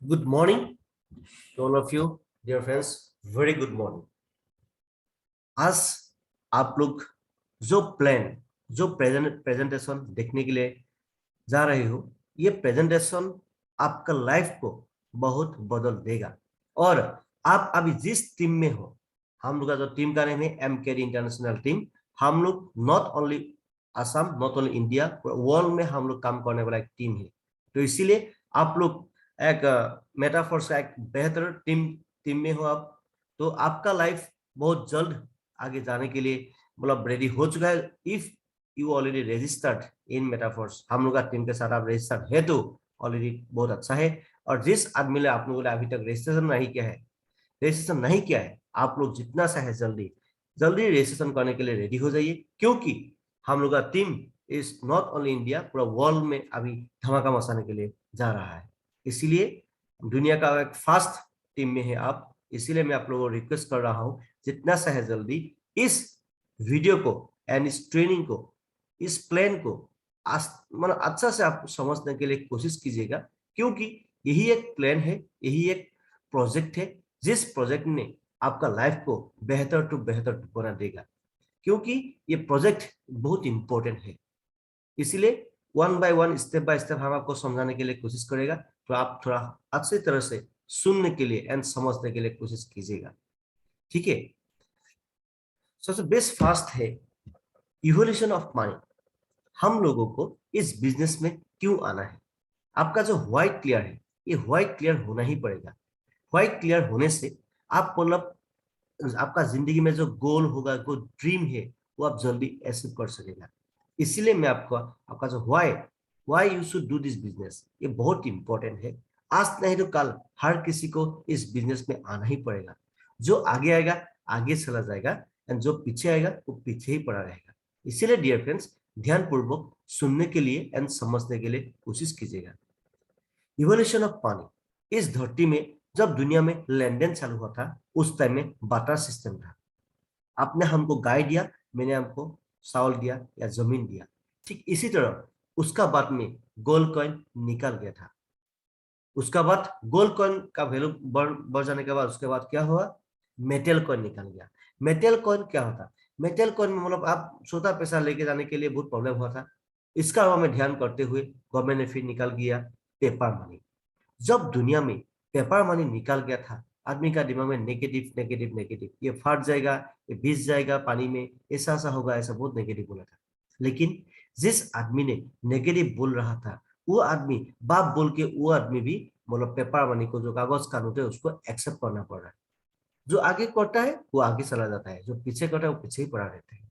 Good morning to all of you, dear friends. Very good morning. आज आप लोग जो प्रेजेंटेशन देखने के लिए जा रहे हो, ये प्रेजेंटेशन आपका लाइफ को बहुत बदल देगा। और आप अभी जिस टीम में हो, हम लोग का जो टीम का नाम है एमकेडी इंटरनेशनल टीम। हम लोग not only Assam, not only India, world में हम लोग काम करने वाला एक टीम है। तो इसीलिए आप लोग एक मेटाफोर्स का एक बेहतर टीम में हो आप। तो आपका लाइफ बहुत जल्द आगे जाने के लिए मतलब रेडी हो चुका है। If you already registered in Metaforce, हम लोग का टीम के साथ आप रजिस्टर्ड है तो ऑलरेडी बहुत अच्छा है। और जिस आदमी ने आप लोगों ने अभी तक रजिस्ट्रेशन नहीं किया है, आप लोग जितना सा है जल्दी जल्दी रजिस्ट्रेशन करने के लिए रेडी हो जाइए, क्योंकि हम लोग का team is not only India, पूरा वर्ल्ड में अभी धमाका मचाने के लिए जा रहा है। इसीलिए दुनिया का एक फास्ट टीम में है आप। इसीलिए मैं आप लोगों को रिक्वेस्ट कर रहा हूँ, जितना सा है जल्दी इस वीडियो को एंड इस ट्रेनिंग को, इस प्लान को मतलब अच्छा से आप समझने के लिए कोशिश कीजिएगा, क्योंकि यही एक प्लान है, यही एक प्रोजेक्ट है जिस प्रोजेक्ट ने आपका लाइफ को बेहतर टू बेहतर बना देगा। क्योंकि ये प्रोजेक्ट बहुत इंपॉर्टेंट है, इसीलिए one by one, step by step हम आपको समझाने के लिए कोशिश करेगा। तो आप थोड़ा अच्छी तरह से सुनने के लिए एंड समझने के लिए कोशिश कीजिएगा, ठीक है। सबसे बेस्ट फास्ट है इवोल्यूशन ऑफ मनी। हम लोगों को इस बिजनेस में क्यों आना है? आपका जो व्हाइट क्लियर है, ये व्हाइट क्लियर होना ही पड़ेगा। व्हाइट क्लियर होने से आप मतलब आपका जिंदगी में जो गोल होगा, जो ड्रीम है, वो आप जल्दी अचीव कर सकेगा। इसीलिए मैं आपको आपका जो why you should do this business, ये बहुत इंपॉर्टेंट है। आज नहीं तो कल हर किसी को इस बिजनेस में आना ही पड़ेगा। जो आगे आएगा आगे चला जाएगा, एंड जो पीछे आएगा वो पीछे ही पड़ा रहेगा। इसीलिए डियर फ्रेंड्स, ध्यानपूर्वक सुनने के लिए एंड समझने के लिए कोशिश कीजिएगा। इवोल्यूशन ऑफ पानी। इस धरती में जब दुनिया में लेन देन चालू हुआ था, उस टाइम में बाटर सिस्टम था। आपने हमको गाय दिया, मैंने हमको चावल दिया या जमीन दिया। ठीक इसी तरह उसका बाद में गोल्ड कॉइन निकल गया था। उसका बाद गोल्ड कॉइन का वैल्यू बढ़ जाने के बाद उसके बाद क्या हुआ? मेटल कॉइन निकल गया। मेटल कॉइन क्या होता? मेटल कॉइन में मतलब आप छोटा पैसा लेके जाने के लिए बहुत प्रॉब्लम हुआ था। इसका हमें ध्यान करते हुए गवर्नमेंट ने फिर निकाल गया पेपर मनी। जब दुनिया में पेपर मनी निकल गया था, आदमी का दिमाग में नेगेटिव नेगेटिव नेगेटिव, ये फट जाएगा, ये भिज जाएगा पानी में, ऐसा ऐसा होगा, ऐसा बहुत नेगेटिव बोला था। लेकिन जिस आदमी ने नेगेटिव बोल रहा था, वो आदमी बाप बोल के वो आदमी भी मतलब पेपर मनी को, जो कागज का नोट है, उसको एक्सेप्ट करना पड़ रहा है। जो आगे करता है वो आगे चला जाता है, जो पीछे करता है वो पीछे ही पड़ा रहता है।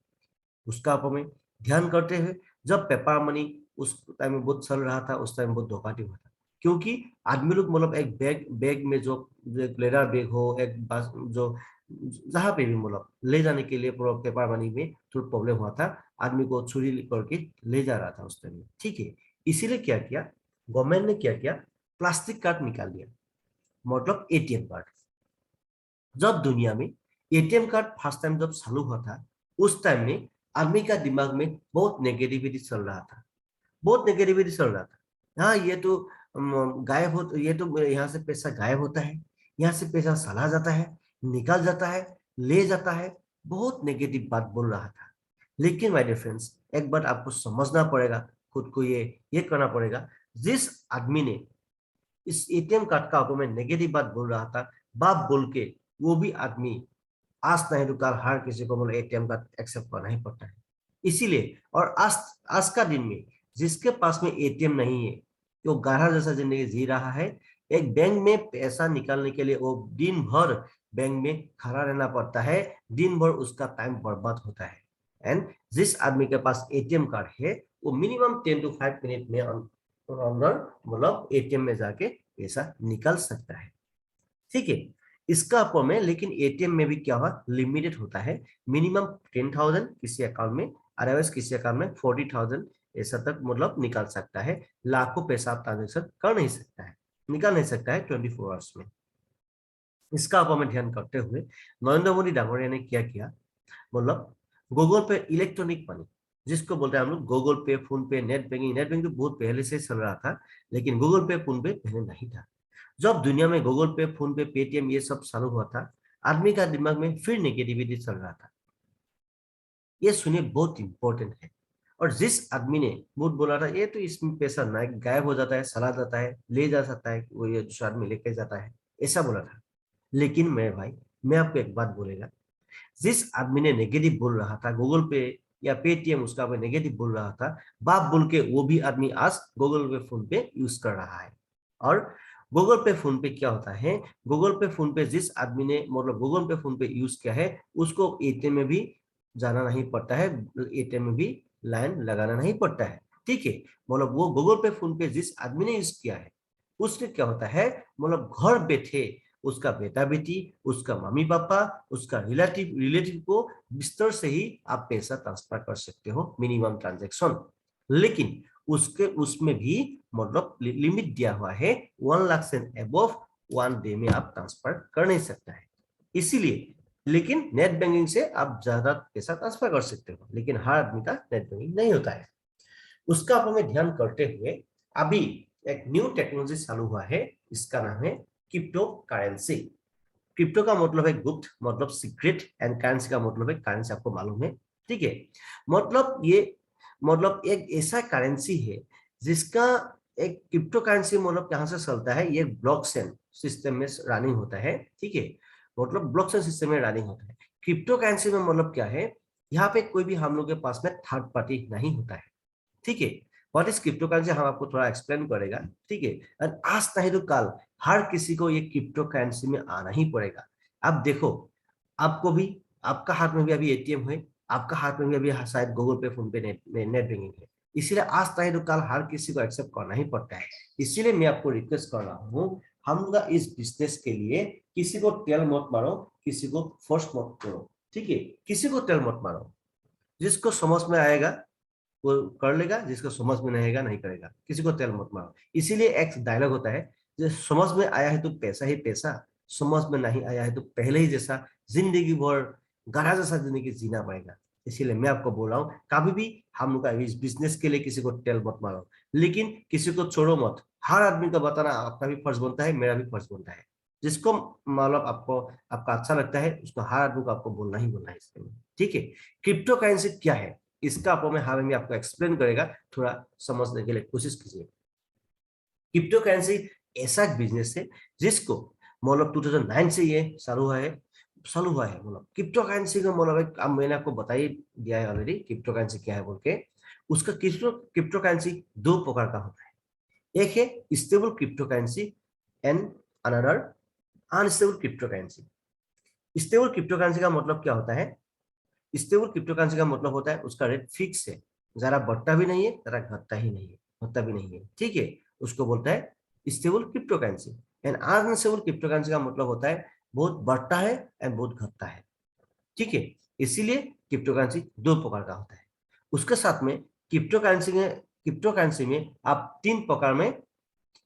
उसका आप हमें ध्यान करते हुए, जब पेपर मनी उस टाइम में बहुत चल रहा था, उस टाइम बहुत धोखाधड़ी हुआ था। क्योंकि आदमी लोग मतलब एक बैग बैग में जो एक लेदर बैग हो, एक बस जो जहाँ पे भी मतलब ले जाने के लिए पूरा पेपर मनी में थोड़ा प्रॉब्लम हुआ था। आदमी को चोरी करके ले जा रहा था उस टाइम में, ठीक है। इसीलिए क्या किया गवर्नमेंट ने, क्या किया, प्लास्टिक कार्ड निकाल दिया, मतलब एटीएम कार्ड। जब दुनिया में एटीएम कार्ड फर्स्ट टाइम जब चालू हुआ था, उस टाइम में आदमी का दिमाग में बहुत नेगेटिविटी चल रहा था, बहुत नेगेटिविटी चल रहा था। हाँ, ये तो गायब हो, ये तो यहाँ से पैसा गायब होता है, यहाँ से पैसा चला जाता है, निकल जाता है, ले जाता है, बहुत नेगेटिव बात बोल रहा था। लेकिन माय डियर फ्रेंड्स, एक बात आपको समझना पड़ेगा, खुद को ये करना पड़ेगा। जिस आदमी ने इस एटीएम कार्ड का आपको मैं नेगेटिव बात बोल रहा था, बाप बोल के, वो भी आदमी आज नहीं तो कल हर किसी को मतलब एटीएम कार्ड एक्सेप्ट करना ही पड़ता है। इसीलिए और आज आज का दिन में जिसके पास में एटीएम नहीं है, वो गाधा जैसा जिंदगी जी रहा है। एक बैंक में पैसा निकालने के लिए वो दिन भर बैंक में खड़ा रहना पड़ता है, दिन भर उसका टाइम बर्बाद होता है। एंड जिस आदमी के पास एटीएम कार्ड है, वो मिनिमम 10 to 5 मिनट में अंदर मतलब एटीएम में जाके पैसा निकाल सकता है, ठीक है। इसका आपको में, लेकिन एटीएम में भी क्या हुआ, लिमिटेड होता है। मिनिमम 10,000 किसी अकाउंट में, अदरवाइज किसी अकाउंट में 40,000 ऐसा तक मतलब निकाल सकता है। लाखों पैसा आप ट्रांजेक्शन कर नहीं सकता है, निकाल नहीं सकता है 24 आवर्स में। इसका आप हमें ध्यान करते हुए नरेंद्र मोदी डांगोरिया ने क्या किया, मतलब गूगल पे इलेक्ट्रॉनिक मनी, जिसको बोलते हैं हम लोग गूगल पे, फोन पे, नेट बैंकिंग। नेट बैंकिंग तो बहुत पहले से चल रहा था, लेकिन गूगल पे, फोन पे पहले नहीं था। जब दुनिया में गूगल पे, फोन पे, पेटीएम ये सब चालू हुआ था, आदमी का दिमाग में फिर नेगेटिविटी चल रहा था। ये सुनिए, बहुत इंपॉर्टेंट है। और जिस आदमी ने बहुत बोला था ये तो इसमें पैसा ना गायब हो जाता है, चला जाता है, ले जा सकता है, वो ये दूसरा आदमी लेके जाता है, ऐसा बोला था। लेकिन मेरे भाई, मैं आपको एक बात बोलेगा, जिस आदमी ने नेगेटिव बोल रहा था गूगल पे या पेटीएम, उसका भी नेगेटिव बोल रहा था, बाप बोल के वो भी आदमी आज गूगल पे, फोन पे यूज कर रहा है। और गूगल पे, फोन पे क्या होता है, गूगल पे, फोन पे जिस आदमी ने मतलब गूगल पे, फोन पे यूज किया है, उसको एटीएम में भी जाना नहीं पड़ता है, एटीएम में भी लाइन लगाना नहीं पड़ता है। ठीक है, मतलब वो गूगल पे, फोन पे जिस आदमी ने यूज किया है, उससे क्या होता है, मतलब घर बैठे उसका बेटा बेटी, उसका मम्मी पापा, उसका रिलेटिव रिलेटिव को बिस्तर से ही आप पैसा ट्रांसफर कर सकते हो, मिनिमम ट्रांजैक्शन। लेकिन उसके उसमें भी मतलब लिमिट दिया हुआ है, 1 लाख से अबव 1 डे में आप ट्रांसफर कर नहीं सकता है। इसीलिए, लेकिन नेट बैंकिंग से आप ज्यादा पैसा ट्रांसफर कर सकते हो, लेकिन हर आदमी का नेट बैंकिंग नहीं होता है। उसका हमें ध्यान करते हुए अभी एक न्यू टेक्नोलॉजी चालू हुआ है, इसका नाम है क्रिप्टो करेंसी। क्रिप्टो का मतलब है गुप्त, मतलब सीक्रेट, एंड करेंसी का मतलब है करेंसी, आपको मालूम है। ठीक है, मतलब ये मतलब एक ऐसा करेंसी है जिसका एक क्रिप्टो करेंसी मतलब कहां से चलता है, ये ब्लॉकचेन सिस्टम में रनिंग होता है। ठीक है, मतलब ब्लॉकचेन सिस्टम में रनिंग होता है। क्रिप्टो करेंसी में मतलब क्या है, यहाँ पे कोई भी हम लोग के पास में थर्ड पार्टी नहीं होता है। ठीक है, व्हाट इज क्रिप्टो करेंसी हम आपको थोड़ा एक्सप्लेन करेगा। ठीक है, और आज नहीं तो कल हर किसी को ये क्रिप्टो करेंसी में आना ही पड़ेगा। अब देखो, आपको भी, आपका हाथ में भी अभी एटीएम है, आपका हाथ में भी अभी शायद गूगल पे, फोन पे, नेट बैंकिंग है। इसीलिए आज नहीं तो कल हर किसी को एक्सेप्ट करना ही पड़ता है। इसीलिए मैं आपको रिक्वेस्ट कर रहा हूँ, हम लोग इस बिजनेस के लिए किसी को तेल मत मारो, किसी को फोर्स मत करो। ठीक है, किसी को तेल मत मारो, जिसको समझ में आएगा वो कर लेगा, जिसको समझ में नहीं आएगा नहीं करेगा, किसी को तेल मत मारो। इसीलिए एक डायलॉग होता है, जो समझ में आया है तो पैसा ही पैसा, समझ में नहीं आया है तो पहले ही जैसा जिंदगी भर गधा जैसा जिंदगी जीना पड़ेगा। इसीलिए मैं आपको बोल रहा हूँ, कभी भी हम लोग का इस बिजनेस के लिए किसी को तेल मत मारो, लेकिन किसी को छोड़ो मत। हर आदमी को बताना आपका भी फर्ज बनता है, मेरा भी फर्ज बनता है। जिसको मतलब आपको, आपका अच्छा लगता है, उसको हर आदमी को आपको बोलना ही बोलना है इसके लिए। ठीक है, क्रिप्टो करेंसी क्या है, इसका आपको मैं हाल में आपको एक्सप्लेन करेगा, थोड़ा समझने के लिए कोशिश कीजिए। क्रिप्टो करेंसी ऐसा बिजनेस है जिसको मतलब 2009 से ये चालू हुआ है। मतलब क्रिप्टो करेंसी का मतलब अब मैंने आपको बता ही दिया है ऑलरेडी, क्रिप्टो करेंसी क्या है बोल के। उसका क्रिप्टो क्रिप्टो करेंसी दो प्रकार का होता है, एक है stable crypto currency and another unstable crypto currency. Stable crypto currency का मतलब क्या होता है, स्टेबल क्रिप्टो करेंसी का मतलब होता है उसका रेट फिक्स है, जरा बढ़ता भी नहीं है, जरा घटता ही नहीं है, होता भी नहीं है। ठीक है, उसको बोलता है stable crypto currency. And unstable crypto currency का मतलब होता है बहुत बढ़ता है एंड बहुत घटता है। ठीक है, इसीलिए क्रिप्टो करेंसी दो प्रकार का होता है। उसके साथ में क्रिप्टो करेंसी में आप तीन प्रकार में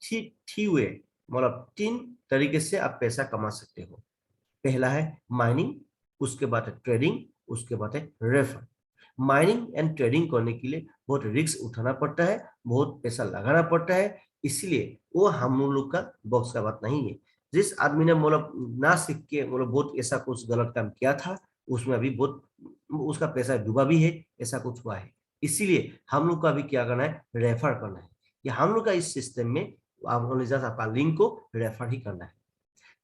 थी हुए, मतलब तीन तरीके से आप पैसा कमा सकते हो। पहला है माइनिंग, उसके बाद है ट्रेडिंग, उसके बाद है रेफर। माइनिंग एंड ट्रेडिंग करने के लिए बहुत रिस्क उठाना पड़ता है, बहुत पैसा लगाना पड़ता है, इसलिए वो हम लोग का बॉक्स का बात नहीं है। जिस आदमी ने मतलब ना सीख के मतलब बहुत ऐसा कुछ गलत काम किया था, उसमें अभी बहुत उसका पैसा डूबा भी है, ऐसा कुछ हुआ है। इसीलिए हम लोग को अभी क्या करना है, रेफर करना है। या हम लोग का इस सिस्टम में आप जस्ट आपका लिंक को रेफर ही करना है।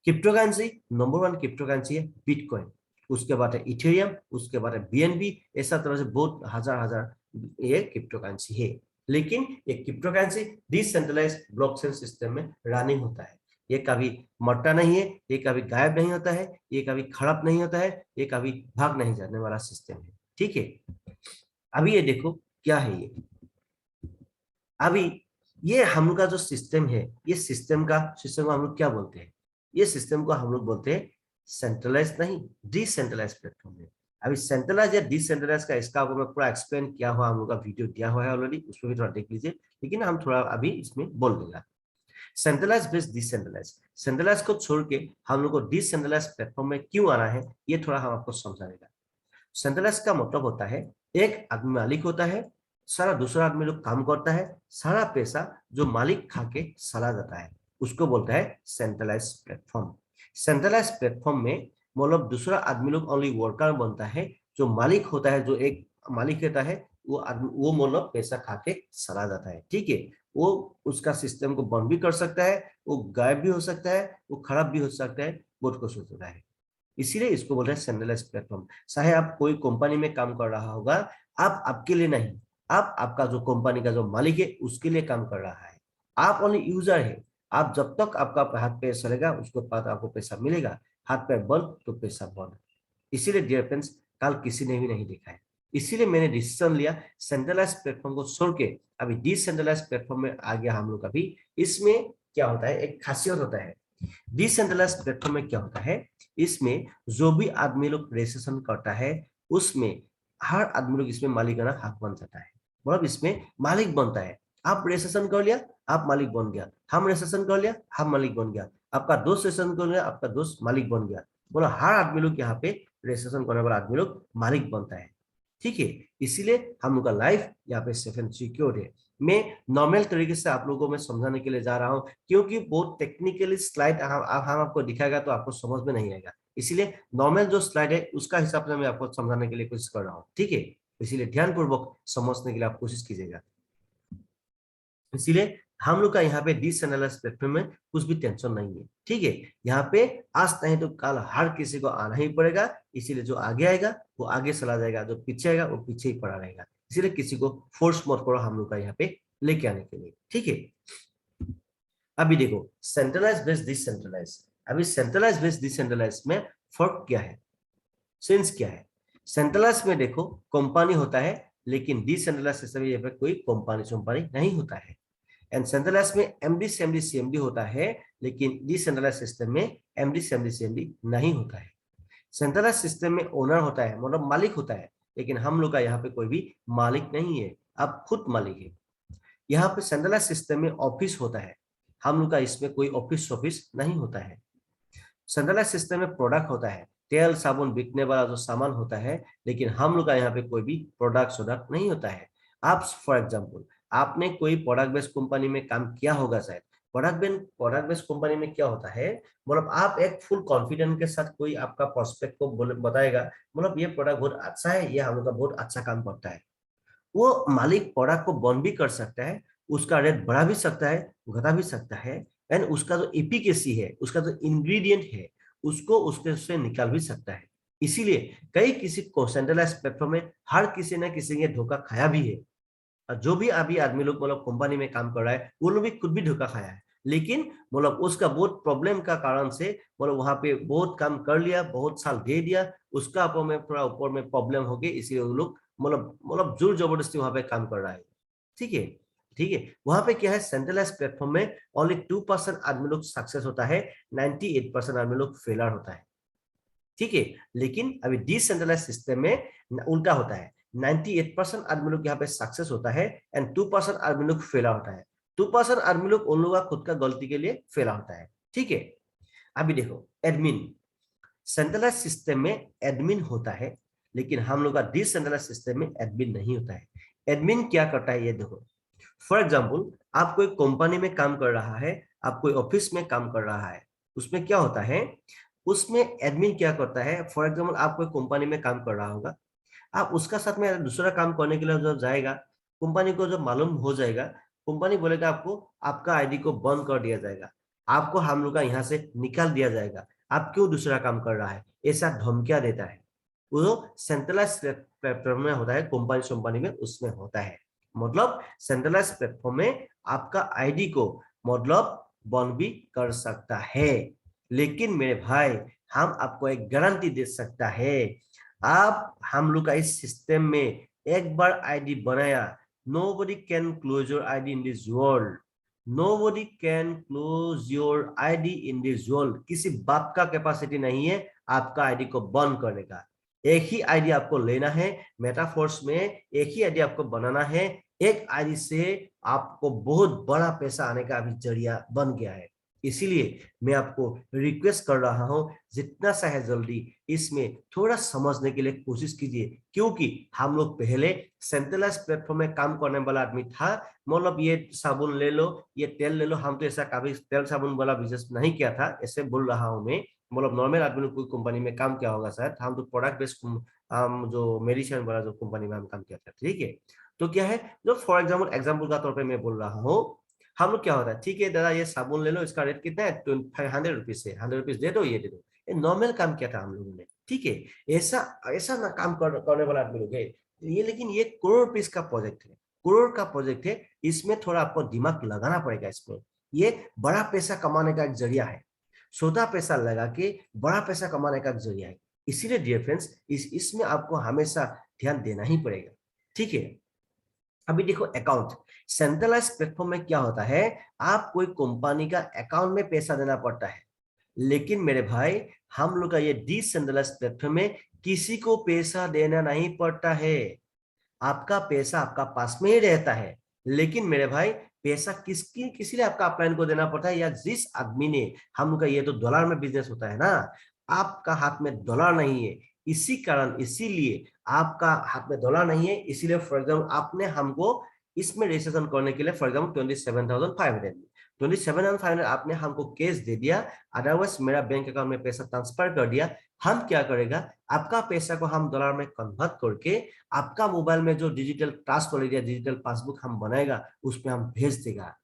Crypto currency, number one crypto currency है बिटकॉइन, उसके बाद है इथेरियम, उसके बाद है बीएनबी। ऐसा तरह से बहुत हजार हजार ये क्रिप्टो करेंसी है। लेकिन ये crypto currency decentralise blockchain system में रनिंग होता है। ये कभी मरता नहीं है, ये कभी गायब नहीं होता है, ये कभी खराब नहीं होता है, ये कभी भाग नहीं जाने वाला सिस्टम है। ठीक है, अभी ये देखो क्या है ये। अभी ये हम लोग का जो सिस्टम है, ये सिस्टम को हम लोग क्या बोलते हैं, ये सिस्टम को हम लोग बोलते हैं सेंट्रलाइज नहीं, डिसेंट्रलाइज प्लेटफॉर्म है। अभी सेंट्रलाइज या डिसेंट्रलाइज का इसका आपको मैं पूरा एक्सप्लेन किया हुआ, हम लोग का वीडियो दिया हुआ है ऑलरेडी, उसमें भी थोड़ा देख लीजिए, लेकिन हम थोड़ा अभी इसमें बोल देगा। सेंट्रलाइज बेस्ड डिसेंट्रलाइज, सेंट्रलाइज को छोड़ के हम लोग को डिसेंट्रलाइज प्लेटफॉर्म में क्यों आना है, ये थोड़ा हम आपको समझाएगा। सेंट्रलाइज का मतलब होता है एक आदमी मालिक होता है, सारा दूसरा आदमी लोग काम करता है, सारा पैसा जो मालिक खा के चला जाता है, उसको बोलता है सेंट्रलाइज प्लेटफॉर्म। सेंट्रलाइज प्लेटफॉर्म में मतलब दूसरा आदमी लोग ओनली वर्कर बनता है, जो मालिक होता है, जो एक मालिक रहता है, वो मतलब पैसा खा के चला जाता है। ठीक है, वो उसका सिस्टम को बंद भी कर सकता है, वो गायब भी हो सकता है, वो खराब भी हो सकता है, बहुत कुछ हो सकता है। इसीलिए इसको बोल रहे हैं सेंट्रलाइज प्लेटफॉर्म। चाहे आप कोई कंपनी में काम कर रहा होगा, आप आपके लिए नहीं, आप आपका जो कंपनी का जो मालिक है उसके लिए काम कर रहा है। आप ओनली यूजर है। आप जब तक आपका हाथ पैर चलेगा उसके बाद आपको पैसा मिलेगा, हाथ पैर बंद तो पैसा बंद। इसीलिए डियर फ्रेंड्स, कल किसी ने भी नहीं देखा है। इसीलिए मैंने डिसीजन लिया सेंट्रलाइज प्लेटफॉर्म को छोड़ के अभी डिसेंट्रलाइज प्लेटफॉर्म में आ गया हम लोग। अभी इसमें क्या होता है, एक खासियत होता है डिसेंट्रलाइज प्लेटफॉर्म में। क्या होता है, इसमें जो भी आदमी लोग रजिस्ट्रेशन करता है उसमें हर आदमी लोग इसमें मालिकाना हक बन जाता है, मतलब इसमें मालिक बनता है। आप रजिस्ट्रेशन कर लिया, आप मालिक बन गया। हम रजिस्ट्रेशन कर लिया, हम मालिक बन गया। आपका दोस्त रजिस्ट्रेशन कर लिया, आपका दोस्त मालिक बन गया। बोला हर आदमी लोग यहाँ पे रजिस्ट्रेशन करने वाला आदमी लोग मालिक बनता है। ठीक है, इसीलिए हम लोग का लाइफ यहाँ पे सेफ एंड सिक्योर है। मैं नॉर्मल तरीके से आप लोगों को मैं समझाने के लिए जा रहा हूं, क्योंकि बहुत टेक्निकली स्लाइड हम आपको दिखाएगा तो आपको समझ में नहीं आएगा। इसीलिए नॉर्मल जो स्लाइड है उसका हिसाब से मैं आपको समझाने के लिए कोशिश कर रहा हूँ। ठीक है, इसीलिए ध्यानपूर्वक समझने के लिए आप कोशिश कीजिएगा। इसीलिए हम लोग का यहाँ पे डिसेंट्रलाइज्ड प्लेटफॉर्म में कुछ भी टेंशन नहीं है। ठीक है, यहाँ पे आज नहीं तो कल हर किसी को आना ही पड़ेगा। इसीलिए जो आगे आएगा वो आगे चला जाएगा, जो पीछे आएगा वो पीछे ही पड़ा रहेगा। इसीलिए किसी को फोर्स मत करो हम लोग का यहाँ पे लेके आने के लिए। ठीक है, अभी देखो सेंट्रलाइज बेस्ड डिसेंट्रलाइज। अभी सेंट्रलाइज बेस्ड डिसेंट्रलाइज में फर्क क्या है, सेंस क्या है। सेंट्रलाइज में देखो कंपनी होता है, लेकिन डिसेंट्रलाइज सिस्टम में कोई कंपनी नहीं होता है। एंड सेंट्रलाइज में एमडी सीएमडी सीएमडी होता है, लेकिन डिसेंट्रलाइज सिस्टम में एमडी सीएमडी सीएमडी नहीं होता है। सेंट्रलाइज सिस्टम में ओनर होता है, मतलब मालिक होता है, लेकिन हम लोग का यहाँ पे कोई भी मालिक नहीं है, आप खुद मालिक है। यहाँ पे सेंट्रलाइज सिस्टम में ऑफिस होता है, हम लोग का इसमें कोई ऑफिस नहीं होता है। सेंट्रलाइज सिस्टम में प्रोडक्ट होता है, तेल साबुन बिकने वाला जो सामान होता है, लेकिन हम लोग का यहाँ पे कोई भी प्रोडक्ट नहीं होता है। आप फॉर एग्जाम्पल आपने कोई प्रोडक्ट बेस्ड कंपनी में काम किया होगा शायद। प्रोडक्ट बेस्ड कंपनी में क्या होता है, मतलब आप एक फुल कॉन्फिडेंस के साथ कोई आपका प्रोस्पेक्ट को बताएगा, मतलब ये प्रोडक्ट बहुत अच्छा है, ये हम लोग का बहुत अच्छा काम करता है। वो मालिक प्रोडक्ट को बंद भी कर सकता है, उसका रेट बढ़ा भी सकता है, घटा भी सकता है। एंड उसका जो एफिकेसी है, उसका जो इंग्रेडिएंट है, उसको उसके से निकाल भी सकता है। इसीलिए कई किसी को सेंट्रलाइज प्लेटफॉर्म में हर किसी ने किसी ने धोखा खाया भी है। और जो भी अभी आदमी लोग मतलब कंपनी में काम कर रहा है वो लोग भी खुद भी धोखा खाया है, लेकिन मतलब उसका बहुत प्रॉब्लम का कारण से मतलब वहां पे बहुत काम कर लिया, बहुत साल दे दिया, उसका ऊपर में थोड़ा ऊपर में प्रॉब्लम हो गई, इसलिए वो लोग मतलब जोर जबरदस्ती वहां पे काम कर रहा है। ठीक है, ठीक है, वहां पे क्या है सेंट्रलाइज प्लेटफॉर्म में ओनली 2% आदमी लोग सक्सेस होता है, 98% आदमी लोग फेलर होता है। ठीक है, लेकिन अभी डिसेंट्रलाइज सिस्टम में उल्टा होता है, 98% आदमी लोग यहाँ पे सक्सेस होता है एंड 2% आदमी लोग फेला होता है। 2% आदमी लोग उन लोगों का खुद का गलती के लिए फेला होता है। ठीक है, अभी देखो एडमिन, सेंट्रलाइज सिस्टम में एडमिन होता है, लेकिन हम लोग का डिसेंट्रलाइज सिस्टम में एडमिन नहीं होता है। एडमिन क्या करता है ये देखो, फॉर एग्जाम्पल आप कोई कंपनी में काम कर रहा है, आप कोई ऑफिस में काम कर रहा है, उसमें क्या होता है, उसमें एडमिन क्या करता है, फॉर एग्जाम्पल आप कोई कंपनी में काम कर रहा होगा, आप उसका साथ में दूसरा काम करने के लिए जब जाएगा, कंपनी को जब मालूम हो जाएगा, कंपनी बोलेगा आपको आपका आईडी को बंद कर दिया जाएगा, आपको हम लोग का यहाँ से निकाल दिया जाएगा, आप क्यों दूसरा काम कर रहा है, ऐसा धमकियां देता है। वो सेंट्रलाइज प्लेटफॉर्म में होता है, कंपनी में उसमें होता है। मतलब सेंट्रलाइज प्लेटफॉर्म में आपका आईडी को मतलब बंद भी कर सकता है, लेकिन मेरे भाई हम आपको एक गारंटी दे सकता है, आप हम लोग का इस सिस्टम में एक बार आईडी बनाया, nobody can close your ID in this world, nobody can close your ID in this world। किसी बाप का कैपेसिटी नहीं है आपका आईडी को बंद करने का। एक ही आईडी आपको लेना है, मेटाफोर्स में एक ही आईडी आपको बनाना है। एक आईडी से आपको बहुत बड़ा पैसा आने का अभी जरिया बन गया है। इसीलिए मैं आपको रिक्वेस्ट कर रहा हूं, जितना सा है जल्दी इसमें थोड़ा समझने के लिए कोशिश कीजिए, क्योंकि हम लोग पहले सेंट्रलाइज प्लेटफॉर्म में काम करने वाला आदमी था। मतलब ये साबुन ले लो, ये तेल ले लो, हम तो ऐसा कभी तेल साबुन वाला बिजनेस नहीं किया था, ऐसे बोल रहा हूं मैं। मतलब नॉर्मल आदमी ने कोई कंपनी में काम किया होगा शायद, हम तो प्रोडक्ट बेस्ड जो मेडिसिन वाला जो कंपनी में हम काम किया था, ठीक है। तो क्या है, जो फॉर एग्जाम्पल का तौर पर मैं बोल रहा हूँ, हम लोग क्या होता है, ठीक है दादा ये साबुन ले लो, इसका रेट कितना है, 100 रुपीज है, 100 रुपीज दे दो, ये दे दो। ये नॉर्मल काम किया था हम लोगों ने, ठीक है। ऐसा ऐसा ना काम करने वाला आदमी लोग है ये, लेकिन ये करोड़ रुपीज का प्रोजेक्ट है, करोड़ का प्रोजेक्ट है। इसमें थोड़ा आपको दिमाग लगाना पड़ेगा। इसमें ये बड़ा पैसा कमाने का एक जरिया है, छोटा पैसा लगा के बड़ा पैसा कमाने का एक जरिया है। इसीलिए डियर फ्रेंड्स, इसमें आपको हमेशा ध्यान देना ही पड़ेगा, ठीक है। अभी देखो अकाउंट, सेंट्रलाइज प्लेटफॉर्म में क्या होता है, आप कोई कंपनी का अकाउंट में पैसा देना पड़ता है। लेकिन मेरे भाई, हम लोग का ये डिसेंट्रलाइज प्लेटफॉर्म में किसी को पैसा देना नहीं पड़ता है। आपका पैसा आपका पास में ही रहता है। लेकिन मेरे भाई, पैसा किसकी किसी लिए आपका अपलाइन को देना पड़ता है, या जिस आदमी ने, हम लोग का ये तो डॉलर में बिजनेस होता है ना, आपका हाथ में डॉलर नहीं है। इसी कारण, इसीलिए आपका हाथ में डॉलर नहीं है, इसीलिए फॉर एग्जाम्पल आपने हमको इसमें रजिस्ट्रेशन करने के लिए फॉर एग्जाम्पल 27,500 27,500 आपने हमको कैश दे दिया, अदरवाइज मेरा बैंक अकाउंट में पैसा ट्रांसफर कर दिया। हम क्या करेगा, आपका पैसा को हम डॉलर में कन्वर्ट करके आपका मोबाइल में जो digital transfer area, digital passbook हम बनाएगा, उसमें हम भेज देगा।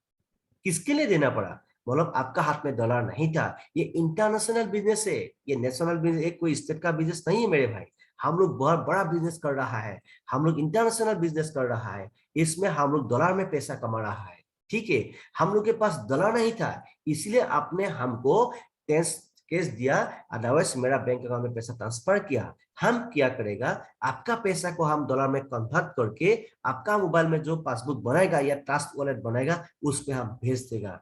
किसके लिए देना पड़ा, मतलब आपका हाथ में डॉलर नहीं था। ये इंटरनेशनल बिजनेस है, ये नेशनल बिजनेस, एक कोई स्टेट का बिजनेस नहीं है मेरे भाई। हम लोग बहुत बड़ा बिजनेस कर रहा है, हम लोग इंटरनेशनल बिजनेस कर रहा है। इसमें हम लोग डॉलर में पैसा कमा रहा है, ठीक है। हम लोग के पास डॉलर नहीं था, इसलिए आपने हमको कैश कैश दिया, अदरवाइज मेरा बैंक अकाउंट में पैसा ट्रांसफर किया। हम क्या करेगा, आपका पैसा को हम डॉलर में कन्वर्ट करके आपका मोबाइल में जो पासबुक बनाएगा या ट्रस्ट वॉलेट बनाएगा, उस पे हम भेज देगा।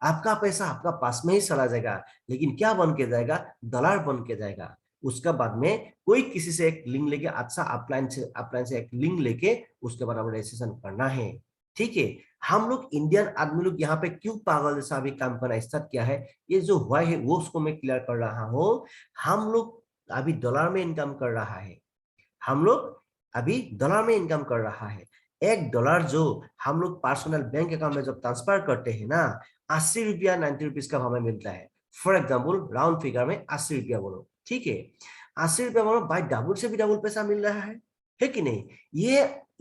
आपका पैसा आपका पास में ही चला जाएगा, लेकिन क्या बन के जाएगा, डॉलर बन के जाएगा। उसके बाद में कोई किसी से एक लिंक लेके, अच्छा अपलाइन से एक लिंक लेके उसके बाद हमें रजिस्ट्रेशन करना है, ठीक है। हम लोग इंडियन आदमी लोग यहाँ पे क्यों पागल जैसा अभी काम करना स्टार्ट किया है, ये जो हुआ है वो उसको मैं क्लियर कर रहा हूँ। हम लोग अभी डॉलर में इनकम कर रहा है, हम लोग अभी डॉलर में इनकम कर रहा है। $1 जो हम लोग पर्सनल बैंक अकाउंट में जब ट्रांसफर करते हैं ना, 80 रुपया 90 रुपीज का हमें मिलता है। फॉर एग्जाम्पल राउंड फिगर में 80 रुपया बोलो, ठीक है। 80 रुपया बोलो, भाई डबल से भी डबल पैसा मिल रहा है कि नहीं।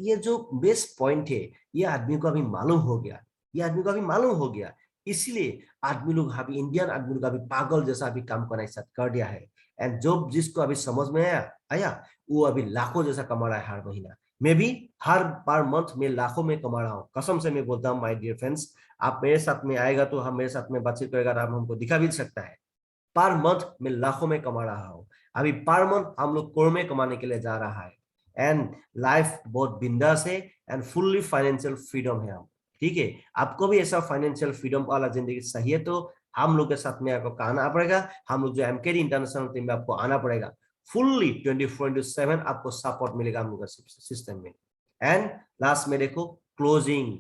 ये जो बेस्ट पॉइंट है, ये आदमी को अभी मालूम हो गया, ये आदमी को अभी मालूम हो गया। इसलिए आदमी लोग अभी, इंडियन आदमी लोग अभी पागल जैसा अभी काम करना स्टार्ट कर दिया है। एंड जो जिसको अभी समझ में आया आया वो अभी लाखों जैसा कमा रहा है हर महीना। मैं भी हर पर मंथ में लाखों में कमा रहा हूँ, कसम से मैं बोलता हूँ माय डियर फ्रेंड्स। आप मेरे साथ में आएगा तो हम मेरे साथ में बातचीत करेगा तो आप हमको दिखा भी सकता है। पर मंथ में लाखों में कमा रहा हूँ। अभी पर मंथ हम लोग करोड़ में कमाने के लिए जा रहा है। एंड लाइफ बहुत बिंदास है, एंड फुल्ली फाइनेंशियल फ्रीडम है हम, ठीक है। आपको भी ऐसा फाइनेंशियल फ्रीडम वाला जिंदगी चाहिए तो हम लोग के साथ में आपको आना पड़ेगा। हम लोग जो एमकेडी इंटरनेशनल टीम में आपको आना पड़ेगा। फुल्ली 24/7 आपको सपोर्ट मिलेगा हम लोग का सिस्टम में। एंड लास्ट में देखो, क्लोजिंग।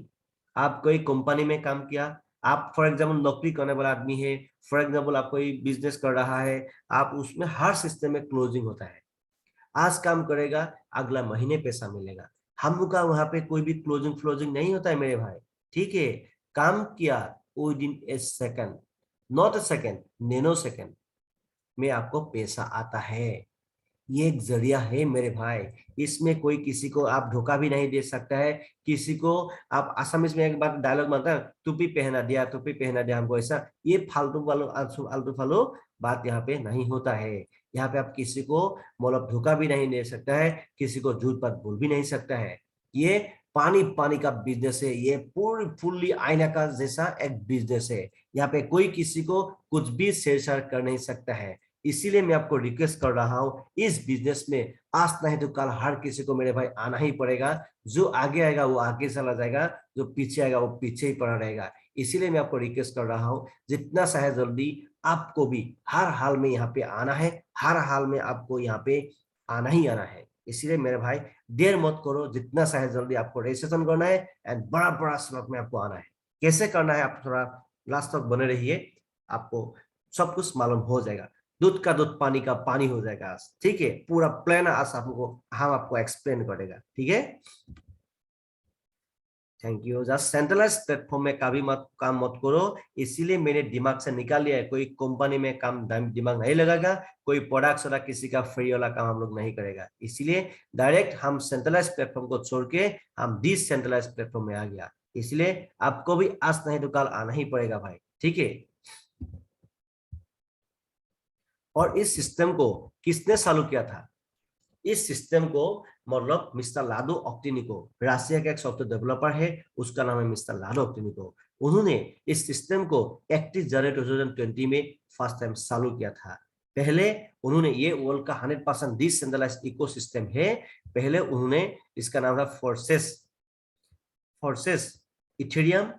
आप कोई कंपनी में काम किया, आप फॉर एग्जाम्पल नौकरी करने वाला आदमी है, फॉर एग्जाम्पल आप कोई बिजनेस कर रहा है, आप उसमें हर सिस्टम में क्लोजिंग होता है। आज काम करेगा, अगला महीने पैसा मिलेगा। हम लोग का वहां पे कोई भी क्लोजिंग फ्लोजिंग नहीं होता है मेरे भाई, ठीक है। काम किया with in A second, not a second, nano second में आपको पैसा आता है। ये एक जरिया है मेरे भाई। इसमें कोई किसी को आप धोखा भी नहीं दे सकता है। किसी को आप असमिस में एक बार डायलॉग बनता है, टोपी पहना दिया, टोपी पहना दिया हमको, ऐसा ये फालतू वालों आलतू फालतू बात यहाँ पे नहीं होता है। यहाँ पे आप किसी को मतलब धोखा भी नहीं दे सकता है, किसी को झूठ बात बोल भी नहीं सकता है। ये पानी पानी का बिजनेस है, ये पूरी फुल्ली आईना का जैसा एक बिजनेस है। यहाँ पे कोई किसी को कुछ भी छेड़छाड़ कर नहीं सकता है। इसीलिए मैं आपको रिक्वेस्ट कर रहा हूं, इस बिजनेस में आज नहीं तो कल हर किसी को मेरे भाई आना ही पड़ेगा। जो आगे आएगा वो आगे चला जाएगा, जो पीछे आएगा वो पीछे ही पड़ा रहेगा। इसीलिए मैं आपको रिक्वेस्ट कर रहा हूं, जितना चाहे जल्दी आपको भी हर हाल में यहाँ पे आना है, हर हाल में आपको यहाँ पे आना ही आना है। इसीलिए मेरे भाई देर मत करो, जितना चाहे जल्दी आपको रजिस्ट्रेशन करना है एंड बड़ा बड़ा स्लॉट में आपको आना है। कैसे करना है आप थोड़ा लास्ट तक बने रहिए। आपको सब कुछ मालूम हो जाएगा। दूध का दूध, पानी का पानी हो जाएगा आज, ठीक है। पूरा प्लान आज आपको हम आपको एक्सप्लेन करेगा, ठीक है। Thank you. Just centralise platform में कभी मत काम मत करो, इसीलिए मैंने दिमाग से निकाल लिया है, कोई कंपनी में काम दिमाग नहीं लगाएगा, कोई प्रोडक्ट वाला किसी का फ्री वाला काम हम लोग नहीं करेगा। इसीलिए डायरेक्ट हम सेंट्रलाइज प्लेटफॉर्म को छोड़ के हम डिसेंट्रलाइज प्लेटफॉर्म में आ गया। इसलिए आपको भी आज नहीं तो कल आना ही पड़ेगा भाई, ठीक है। और इस सिस्टम को किसने चालू किया था? इस सिस्टम को मतलब मिस्टर लाडो ऑक्टिनिको, रशिया का एक सॉफ्टवेयर डेवलपर है, उसका नाम है मिस्टर लाडो ऑक्टिनिको। उन्होंने इस सिस्टम को 31 जनवरी 2020 में फर्स्ट टाइम चालू किया था। पहले उन्होंने, ये वर्ल्ड का 100% डिसेंट्रलाइज्ड इकोसिस्टम है। पहले उन्होंने, इसका नाम था फोर्सेस, इथेरियम,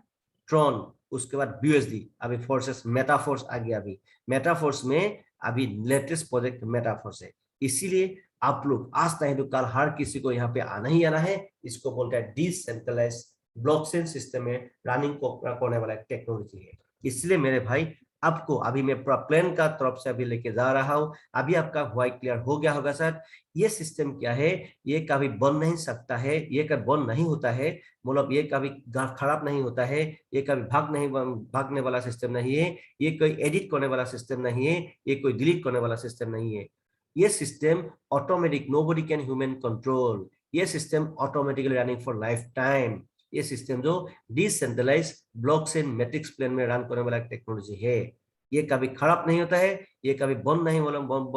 ट्रॉन, उसके बाद BUSD, अभी फोर्सेस, मेटाफोर्स आ गया। अभी मेटाफोर्स में अभी लेटेस्ट प्रोजेक्ट मेटाफोर्स है। इसीलिए आप लोग आज नहीं तो कल हर किसी को यहाँ पे आना ही आना है। इसको बोलते हैं डिसेंट्रलाइज ब्लॉकचेन सिस्टम में रनिंग करने वाला टेक्नोलॉजी है। इसलिए मेरे भाई, आपको अभी मैं पूरा प्लान का तरफ से अभी लेके जा रहा हूँ। अभी आपका व्हाइट क्लियर हो गया होगा सर, ये सिस्टम क्या है, ये कभी बन नहीं सकता है, ये कभी बंद नहीं होता है, मतलब ये कभी खराब नहीं होता है, ये कभी भागने वाला सिस्टम नहीं है, ये कोई एडिट करने वाला सिस्टम नहीं है, ये कोई डिलीट करने वाला सिस्टम नहीं है। ये system automatic, nobody can human control. ये system automatically running for life time. ये सिस्टम जो डिसेंट्रलाइज ब्लॉकचेन मैट्रिक्स प्लेन में रन करने वाला टेक्नोलॉजी है। ये कभी खराब नहीं होता है, ये कभी बंद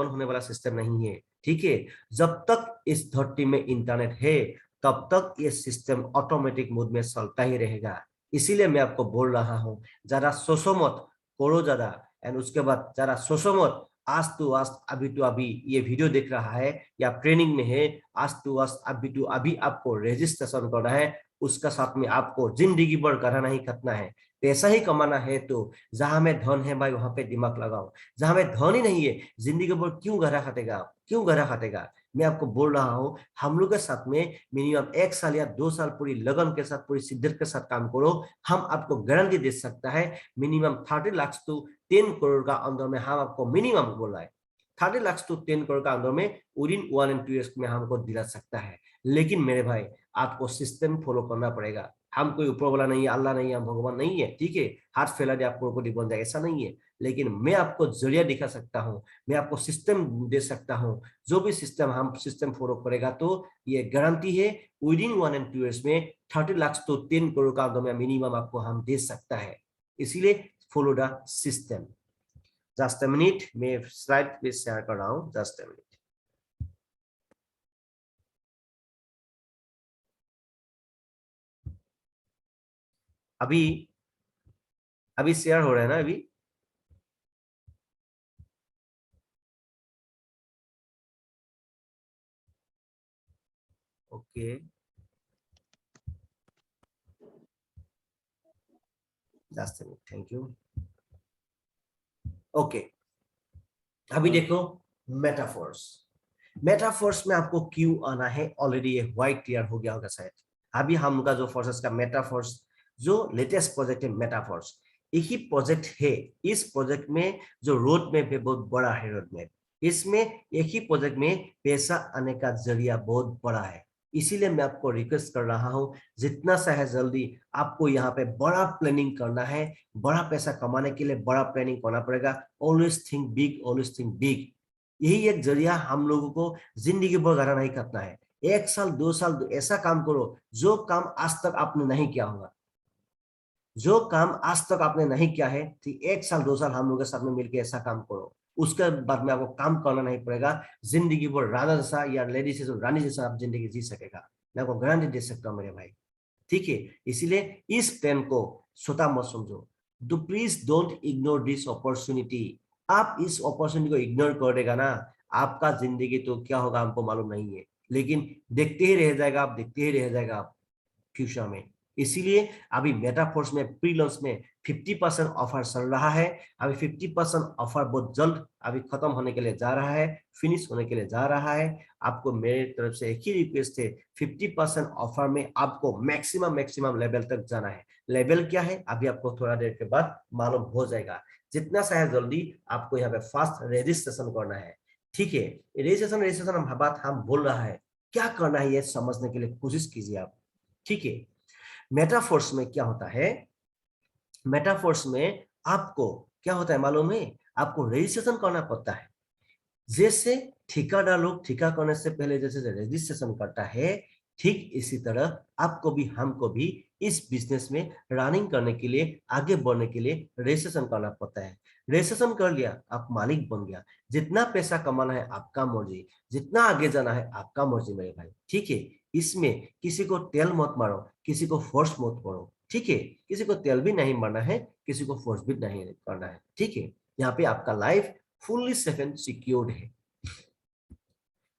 होने वाला सिस्टम नहीं है, ठीक है। जब तक इस धरती में इंटरनेट है, तब तक ये सिस्टम ऑटोमेटिक मोड में चलता ही रहेगा। इसीलिए मैं आपको बोल रहा हूँ, जरा सोचो मत, करो ज्यादा। एंड उसके बाद जरा सोचो मत, आज तो आज, अभी तो अभी ये वीडियो देख रहा है या ट्रेनिंग में है, आज तो आज, अभी तो अभी आपको रजिस्ट्रेशन करना है। उसका साथ में आपको जिंदगी भर करना ही खतना है। पैसा ही कमाना है तो जहां में धन है भाई, वहां पे दिमाग लगाओ। जहां में धन ही नहीं है, जिंदगी भर क्यों गहरा खातेगा, क्यों गहरा खातेगा? मैं आपको बोल रहा हूँ, हम लोग के साथ में मिनिमम 1 साल या 2 साल पूरी लगन के साथ, पूरी शिद्दत के साथ काम करो। हम आपको गारंटी दे सकता है, मिनिमम 30 लाख तो 10 करोड़ का अंदर में हम आपको मिनिमम बोल रहा है। 30 लाख तो 10 करोड़ का अंदर में विदिन 1 and 2 years में हमको दिला सकता है। लेकिन मेरे भाई, आपको सिस्टम फॉलो करना पड़ेगा। हम कोई ऊपर वाला नहीं है, अल्लाह नहीं है, हम भगवान नहीं है, ठीक है। हाथ फैला दे आप करोड़पति बन जाए, ऐसा नहीं है। लेकिन मैं आपको जरिया दिखा सकता हूँ, मैं आपको सिस्टम दे सकता हूँ। जो भी सिस्टम हम सिस्टम फॉलो करेगा तो ये गारंटी है, विदिन 1 and 2 years में 30 लाख तो 10 करोड़ का अंदर में मिनिमम आपको हम दे सकता है। इसीलिए follow the system. Just a minute, मैं स्लाइड पे शेयर कर रहा हूँ, जस्ट अ मिनट। अभी अभी शेयर हो रहा है ना अभी? Okay, just a minute, thank you. Okay, अभी देखो, मेटाफोर्स। मेटाफोर्स में आपको क्यों आना है, ऑलरेडी ये व्हाइट क्लियर हो गया होगा शायद। अभी हमका जो फोर्सेस का मेटाफोर्स, जो लेटेस्ट प्रोजेक्ट है मेटाफोर्स, एक ही प्रोजेक्ट है। इस प्रोजेक्ट में जो रोड मैप है बहुत बड़ा है, रोड मैप। इसमें एक ही प्रोजेक्ट में पैसा आने का जरिया बहुत बड़ा है। इसीलिए मैं आपको रिक्वेस्ट कर रहा हूं, जितना सा है जल्दी आपको यहाँ पे बड़ा प्लानिंग करना है। बड़ा पैसा कमाने के लिए बड़ा प्लानिंग करना पड़ेगा। Always think big, always think big. यही एक जरिया हम लोगों को जिंदगी भर गाना नहीं करना है। 1 साल 2 साल ऐसा काम करो जो काम आज तक आपने नहीं किया होगा। जो काम आज तक आपने नहीं किया है, ठीक, 1 साल 2 साल हम लोग के साथ में मिलकर ऐसा काम करो। उसके बाद में आपको काम करना नहीं पड़ेगा। जिंदगी भर राजा जैसा या लेडी से रानी जैसा आप जिंदगी जी सकेगा। मैं आपको गारंटी दे सकता हूँ मेरे भाई, ठीक है। इसीलिए इस प्लान को छोटा मत समझो। Do please don't ignore this opportunity. आप इस अपॉर्चुनिटी को इग्नोर कर देगा ना, आपका जिंदगी तो क्या होगा हमको मालूम नहीं है। लेकिन देखते ही रह जाएगा आप, देखते ही रह जाएगा आप फ्यूचर में। इसीलिए अभी मेटाफोर्स में प्री लॉन्च में 50% ऑफर चल रहा है। अभी 50% ऑफर बहुत जल्द अभी खत्म होने के लिए जा रहा है, फिनिश होने के लिए जा रहा है। आपको मेरे तरफ से एक ही रिक्वेस्ट है, 50% ऑफर में आपको मैक्सिमम मैक्सिमम लेवल तक जाना है। लेवल क्या है अभी आपको थोड़ा देर के बाद मालूम हो जाएगा। जितना चाहे जल्दी आपको यहाँ पे फास्ट रजिस्ट्रेशन करना है। ठीक है, रजिस्ट्रेशन हम बात हम बोल रहा है, क्या करना है ये समझने के लिए कोशिश कीजिए आप। ठीक है, मेटाफोर्स में क्या होता है, मेटाफोर्स में आपको क्या होता है मालूम है, आपको रजिस्ट्रेशन करना पड़ता है। जैसे ठेकेदार लोग ठेका करने से पहले जैसे रजिस्ट्रेशन करता है, ठीक इसी तरह आपको भी हमको भी इस बिजनेस में रनिंग करने के लिए, आगे बढ़ने के लिए रजिस्ट्रेशन करना पड़ता है। रजिस्ट्रेशन कर लिया, आप मालिक बन गया। जितना पैसा कमाना है आपका मर्जी, जितना आगे जाना है आपका मर्जी मेरे भाई। ठीक है, इसमें किसी को तेल मत मारो, किसी को फोर्स मत करो। ठीक है, किसी को तेल भी नहीं मारना है, किसी को फोर्स भी नहीं करना है। ठीक है, यहाँ पे आपका life fully safe and secured है।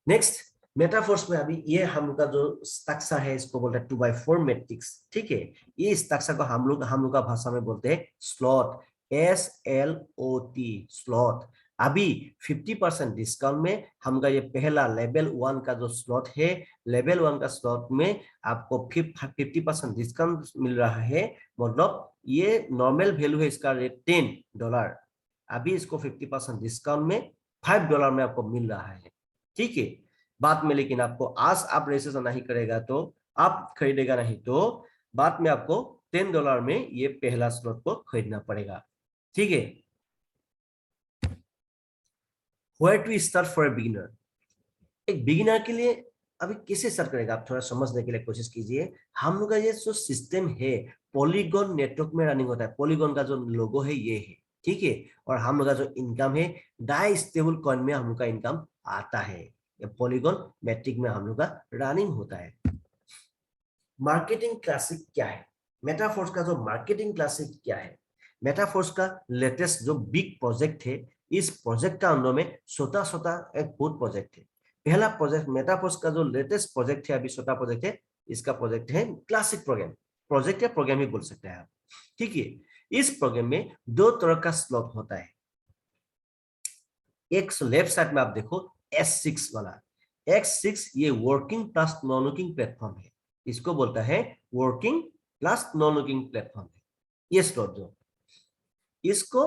नेक्स्ट, मेटाफोर्स में अभी ये हम लोग का जो स्ट्रक्चर है इसको बोलते हैं 2x4 मैट्रिक्स। ठीक है, ये स्ट्रक्चर को हम लोग का भाषा में बोलते हैं स्लॉट, SLOT स्लॉट। अभी 50% डिस्काउंट में हमका ये पहला लेवल 1 का जो स्लॉट है, लेवल 1 का स्लॉट में आपको 50% डिस्काउंट मिल रहा है। मतलब ये नॉर्मल वैल्यू है इसका रेट $10, अभी इसको 50% डिस्काउंट में $5 में आपको मिल रहा है। ठीक है, बाद में लेकिन आपको आज आप रजिस्ट्रेशन नहीं करेगा तो, आप खरीदेगा नहीं तो बाद में आपको $10 में ये पहला स्लॉट को खरीदना पड़ेगा। ठीक है, where to start for a beginner, एक बिगिनर के लिए अभी कैसे स्टार्ट करेगा आप थोड़ा समझने के लिए कोशिश कीजिए। हम लोग का ये जो सिस्टम है पॉलीगॉन नेटवर्क में रनिंग होता है, पॉलीगॉन का जो लोगो है ये है। ठीक है, और हम लोग का जो इनकम है डाई स्टेबल कॉइन में हम लोग का इनकम आता है। ये पॉलीगॉन मैट्रिक में हम लोग का रनिंग होता है। मार्केटिंग क्लासिक क्या है, मेटाफोर्स का जो मार्केटिंग क्लासिक क्या है, मेटाफोर्स का लेटेस्ट जो बिग प्रोजेक्ट है, इस प्रोजेक्ट का अंदर में छोटा छोटा एक बहुत प्रोजेक्ट है। पहला प्रोजेक्ट मेटाफोर्स का जो लेटेस्ट प्रोजेक्ट है, अभी छोटा प्रोजेक्ट है, इसका प्रोजेक्ट है क्लासिक प्रोग्राम। प्रोजेक्ट या प्रोग्राम ही बोल सकते हैं आप। ठीक है, इस प्रोग्राम में दो तरह का स्लॉट होता है। एक लेफ्ट साइड में आप देखो S6 वाला, X6 ये working plus non working platform है, इसको बोलता है working plus non working platform है ये स्लॉट। जो इसको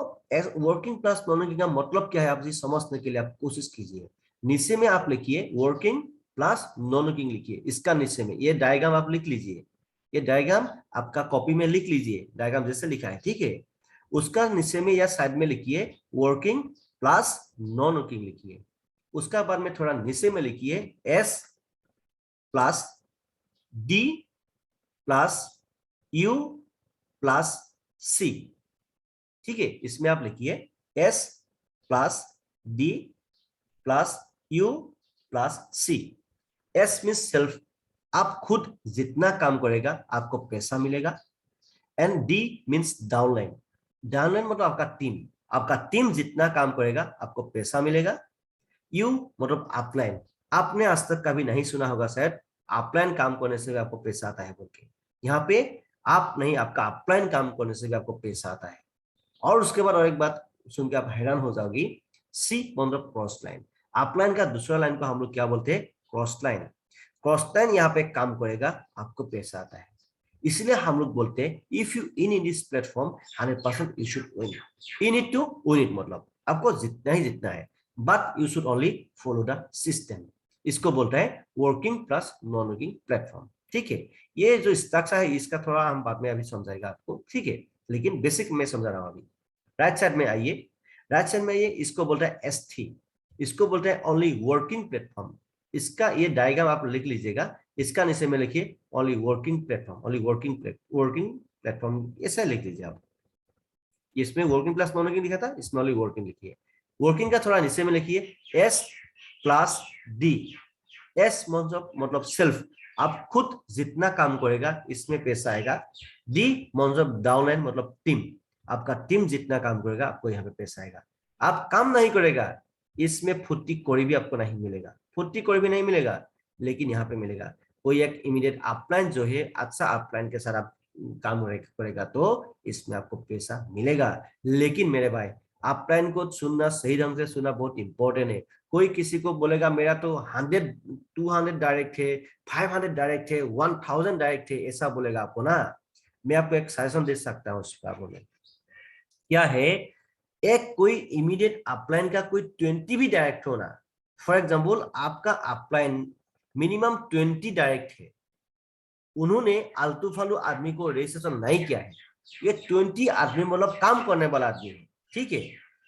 वर्किंग प्लस नॉन वर्किंग का मतलब क्या है आप जी समझने के लिए आप कोशिश कीजिए। नीचे में आप लिखिए वर्किंग प्लस नॉन वर्किंग लिखिए, इसका नीचे में ये डायग्राम आप लिख लीजिए। ये डायग्राम आपका कॉपी में लिख लीजिए, डायग्राम जैसे लिखा है। ठीक है, उसका नीचे में या साइड में लिखिए वर्किंग प्लस नॉन वर्किंग लिखिए। उसका बाद में थोड़ा नीचे में लिखिए S plus D plus U plus C। ठीक है, इसमें आप लिखिए S plus D plus U plus C। S means self, आप खुद जितना काम करेगा आपको पैसा मिलेगा। And D means downline, downline मतलब आपका टीम जितना काम करेगा आपको पैसा मिलेगा। U मतलब अपलाइन, आपने आज तक कभी नहीं सुना होगा शायद अपलाइन काम करने से भी आपको पैसा आता है बोल के। यहाँ पे आप नहीं, आपका अपलाइन काम करने से भी आपको पैसा आता है। और उसके बाद और एक बात सुन के आप हैरान हो जाओगी, C मतलब क्रॉस लाइन। अपलाइन का दूसरा लाइन को हम लोग क्या बोलते हैं, क्रॉस लाइन। क्रॉस लाइन यहाँ पे काम करेगा आपको पैसा आता है, इसलिए हम लोग बोलते हैं if you in this platform 100% you should win. You need to win it, मतलब आपको जितना है, but you should only follow the system. इसको बोलता है working plus non working platform. ठीक है, ये जो स्ट्रक्चर है इसका थोड़ा हम बाद में अभी समझाएगा आपको। ठीक है, लेकिन बेसिक मैं समझा रहा हूं अभी। राइट साइड में आइए, राइट साइड में आइए, इसको बोलता है S3, इसको बोलते हैं ओनली वर्किंग प्लेटफॉर्म। इसका ये डायग्राम आप लिख लीजिएगा, इसका नीचे में लिखिए only working platform, only working platform ऐसा लिख लीजिए आप। इसमें वर्किंग प्लस नॉन वर्किंग लिखा था, इसमें ओनली वर्किंग लिखिए। वर्किंग का थोड़ा नीचे में लिखिए S प्लस D। S मतलब सेल्फ, आप खुद जितना काम करेगा इसमें पैसा आएगा। D मतलब डाउनलाइन मतलब टीम, आपका टीम जितना काम करेगा आपको यहाँ पे पैसा आएगा। आप काम नहीं करेगा इसमें फुट्टी कोई भी आपको नहीं मिलेगा, फुट्टी कोई भी नहीं मिलेगा, लेकिन यहाँ पे मिलेगा कोई एक इमीडिएट अपलाइन जो है, अच्छा अपलाइन के साथ आप काम करेगा तो इसमें आपको पैसा मिलेगा। लेकिन मेरे भाई अपलाइन को सुनना, सही ढंग से सुनना बहुत इंपॉर्टेंट है। कोई किसी को बोलेगा मेरा तो 100 200 डायरेक्ट है, 500 डायरेक्ट है, 1000 डायरेक्ट है, ऐसा बोलेगा आपको ना, मैं आपको एक सजेशन दे सकता हूँ उस बाबू में। क्या है, एक कोई इमीडिएट अपलाइन का कोई 20 भी डायरेक्ट होना। फॉर एग्जाम्पल आपका अपलाइन मिनिमम 20 डायरेक्ट है, उन्होंने आलतू फालतू आदमी को रजिस्ट्रेशन नहीं किया है, ये 20 आदमी मतलब काम करने वाला आदमी है, ठीक है।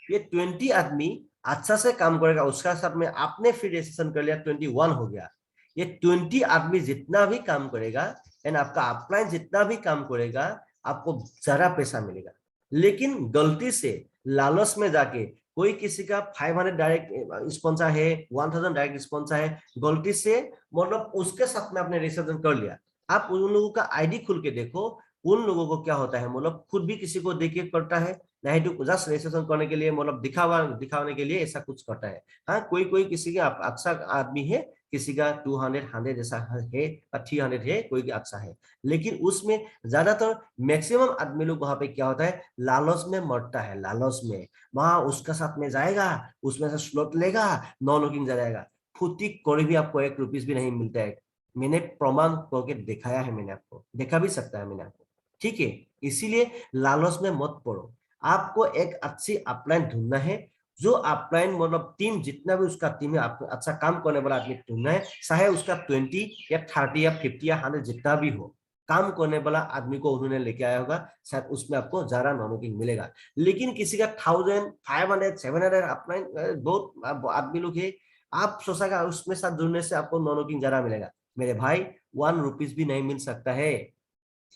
ये 20 आदमी अच्छा से काम करेगा, उसका साथ में आपने फिर रजिस्ट्रेशन कर लिया, 21 हो गया। ये 20 आदमी जितना भी काम करेगा एंड आपका अपलाइन जितना भी काम करेगा, आपको ज्यादा पैसा मिलेगा। लेकिन गलती से लालच में जाके कोई किसी का 500 डायरेक्ट स्पॉन्सर है, 1000 डायरेक्ट स्पॉन्सर है, गलती से मतलब उसके साथ में आपने रजिस्ट्रेशन कर लिया। आप उन लोगों का आईडी खुल के देखो, उन लोगों को क्या होता है, मतलब खुद भी किसी को देख के करता है, नहीं तो जस्ट रजिस्ट्रेशन करने के लिए, मतलब दिखाने के लिए ऐसा कुछ करता है। हाँ, कोई कोई किसी का अच्छा आदमी है, किसी का 200 100 जैसा है, 300 है, कोई अच्छा है। लेकिन उसमें ज्यादातर मैक्सिमम आदमी लोग वहां पे क्या होता है, लालच में मरता है, लालच में वहां उसका साथ में जाएगा, उसमें से स्लॉट लेगा, नॉन लॉकिंग जाएगा, फुटी कोई भी आपको 1 रुपीस भी नहीं मिलता है। मैंने प्रमाण करके दिखाया है, मैंने आपको दिखा भी सकता है मैंने आपको, ठीक है। इसीलिए लालच में मत पड़ो। आपको एक अच्छी अपलाइन ढूंढना है, जो अपलाइन मतलब टीम जितना भी उसका टीम है, आपको अच्छा काम करने वाला आदमी ढूंढना है, चाहे उसका 20 या 30 या 50 या 100 जितना भी हो, काम करने वाला आदमी को उन्होंने लेके आया होगा, शायद उसमें आपको ज्यादा नॉनकिंग मिलेगा। लेकिन किसी का 1000 500 700 अपलाइन बहुत आदमी लोग है, आप सोचेगा उसमें साथ जुड़ने से आपको नॉनकिंग ज्यादा मिलेगा। मेरे भाई 1 रुपीस भी नहीं मिल सकता है,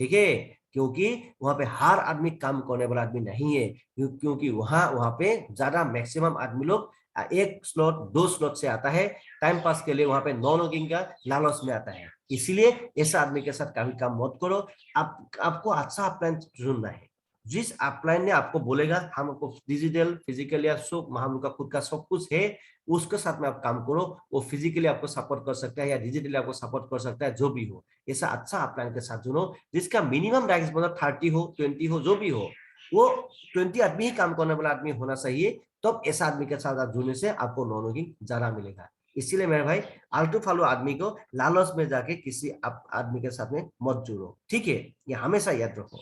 ठीक है। क्योंकि वहां पे हर आदमी काम करने वाला आदमी नहीं है, क्योंकि वहां पे ज्यादा मैक्सिमम आदमी लोग 1 स्लॉट 2 स्लॉट से आता है, टाइम पास के लिए वहां पे नॉन वर्किंग का लालच में आता है। इसीलिए ऐसा आदमी के साथ कभी काम मत करो। आपको अच्छा अपलाइन चुनना है, जिस अपलाइन ने आपको बोलेगा हमको डिजिटल फिजिकल या सब हम लोग का खुद का सब कुछ है, उसके साथ में आप काम करो। वो फिजिकली आपको सपोर्ट कर सकता है या डिजिटली आपको सपोर्ट कर सकता है, जो भी हो। ऐसा अच्छा अपलाइन के साथ जुड़ो जिसका मिनिमम डायरेक्ट मतलब 30 हो 20 हो, जो भी हो, वो 20 आदमी ही काम करने वाला आदमी होना चाहिए। तब ऐसा आदमी के साथ आप जुड़ने से आपको नॉनवर्किंग ज्यादा मिलेगा। इसीलिए मेरे भाई आलतू फालतू आदमी को लालच में जाके किसी आदमी के साथ में मत जुड़ो, ठीक है। ये हमेशा याद रखो।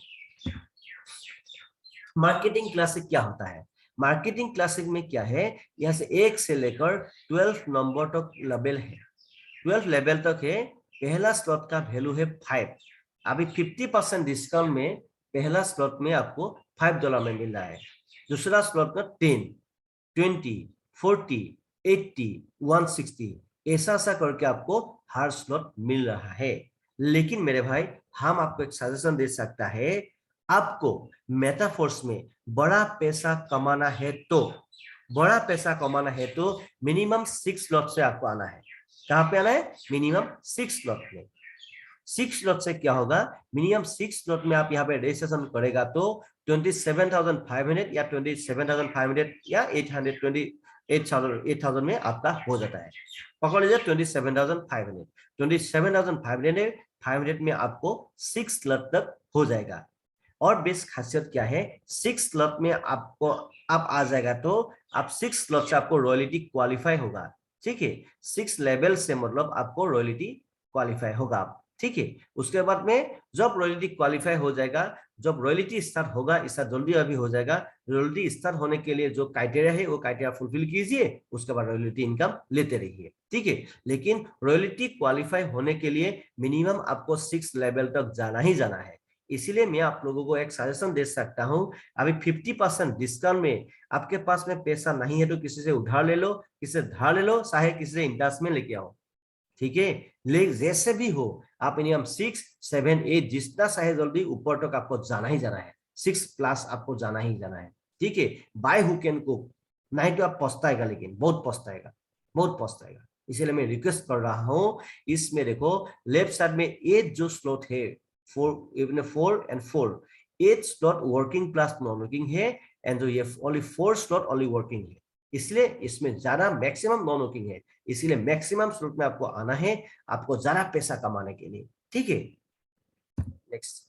मार्केटिंग क्लासिक क्या होता है? मार्केटिंग क्लासिक में क्या है, यहाँ से 1 से लेकर 12 नंबर तक लेवल है, 12 लेवल तक है। पहला स्लॉट का वैल्यू है 5। अभी 50% डिस्काउंट में पहला स्लॉट में आपको $5 में मिल रहा है। दूसरा स्लॉट का 10 20 40 80 160 ऐसा ऐसा करके आपको हर स्लॉट मिल रहा है। लेकिन मेरे भाई हम आपको एक सजेशन दे सकता है, आपको मेटाफोर्स में बड़ा पैसा कमाना है तो, बड़ा पैसा कमाना है तो मिनिमम 6 स्लॉट से आपको आना है। कहां पे आना है? मिनिमम 6 स्लॉट में। 6 स्लॉट से क्या होगा, मिनिमम 6 स्लॉट में आप यहाँ पे रजिस्ट्रेशन करेगा तो 27,500 या 27,500 या 800 में आपका हो जाता है। पकड़ लीजिए 27,500, 27,500 में आपको 6 स्लॉट तक हो जाएगा। और बेस्ट खासियत क्या है, 6 स्लॉट में आपको आप आ जाएगा तो आप 6 स्लॉट से आपको रॉयल्टी क्वालिफाई होगा, ठीक है। 6 लेवल से मतलब आपको रॉयल्टी क्वालिफाई होगा, ठीक है। उसके बाद में जब रॉयल्टी क्वालिफाई हो जाएगा, जब रॉयल्टी स्टार्ट होगा, इसका जल्दी अभी हो जाएगा। रॉयल्टी स्टार्ट होने के लिए जो क्राइटेरिया है वो क्राइटेरिया फुलफिल कीजिए, उसके बाद रॉयल्टी इनकम लेते रहिए, ठीक है। लेकिन रॉयल्टी क्वालिफाई होने के लिए मिनिमम आपको 6 लेवल तक जाना ही जाना है। इसीलिए मैं आप लोगों को एक सजेशन दे सकता हूं, अभी 50% डिस्काउंट में आपके पास में पैसा नहीं है तो किसी से उधार ले लो, किसी से धार ले लो, चाहे किसी से इंटरेस्ट में लेके आओ, ठीक है। लेकिन जैसे भी हो आप मिनिमम 6 7 8 जितना चाहे जल्दी ऊपर तक आपको जाना ही जाना है, 6 प्लस आपको जाना ही जाना है, ठीक है। बाय हुक एंड क्रुक, नहीं तो आप पछताएगा, लेकिन बहुत पछताएगा, बहुत पछताएगा। इसलिए मैं रिक्वेस्ट कर रहा हूं, इसमें देखो लेफ्ट साइड में 8 जो स्लॉट है, 4 and 4, 8 slot working plus non working है, एंड जो ये ओनली 4 स्लॉट ओनली वर्किंग है। इसलिए इसमें ज्यादा मैक्सिमम नॉन वर्किंग है, इसीलिए मैक्सिमम स्लॉट में आपको आना है, आपको ज्यादा पैसा कमाने के लिए, ठीक है। नेक्स्ट,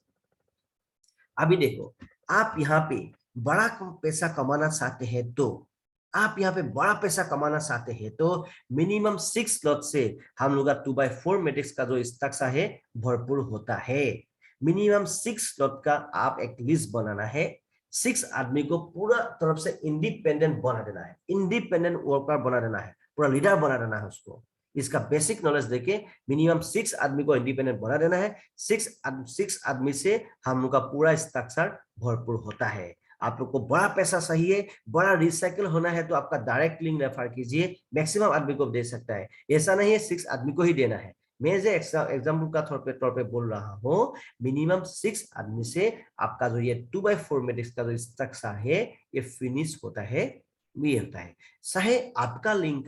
अभी देखो आप यहाँ पे बड़ा पैसा कमाना चाहते हैं तो, आप यहाँ पे बड़ा पैसा कमाना चाहते हैं तो मिनिमम 6 स्लॉट से हम लोग का 2/4 मैट्रिक्स का जो स्ट्रक्चर है भरपूर होता है। मिनिमम 6 स्लॉट का आप एक लिस्ट बनाना है। 6 आदमी को पूरा तरफ से इंडिपेंडेंट बना देना है, इंडिपेंडेंट वर्कर बना देना है, पूरा लीडर बना देना है उसको। इसका बेसिक नॉलेज देके मिनिमम 6 आदमी को इंडिपेंडेंट बना देना है। 6 आदमी से हम लोग का पूरा स्ट्रक्चर भरपूर होता है। आप लोग को बड़ा पैसा चाहिए, बड़ा रिसाइकल होना है तो आपका डायरेक्ट लिंक रेफर कीजिए, मैक्सिमम आदमी को दे सकता है। ऐसा नहीं है 6 आदमी को ही देना है। मैं जो एग्जाम्पल का तौर पे बोल रहा हूँ, मिनिमम 6 आदमी से आपका जो ये 2x4 मैट्रिक्स का जो स्ट्रक्चर है ये फिनिश होता है, ये होता है। चाहे आपका लिंक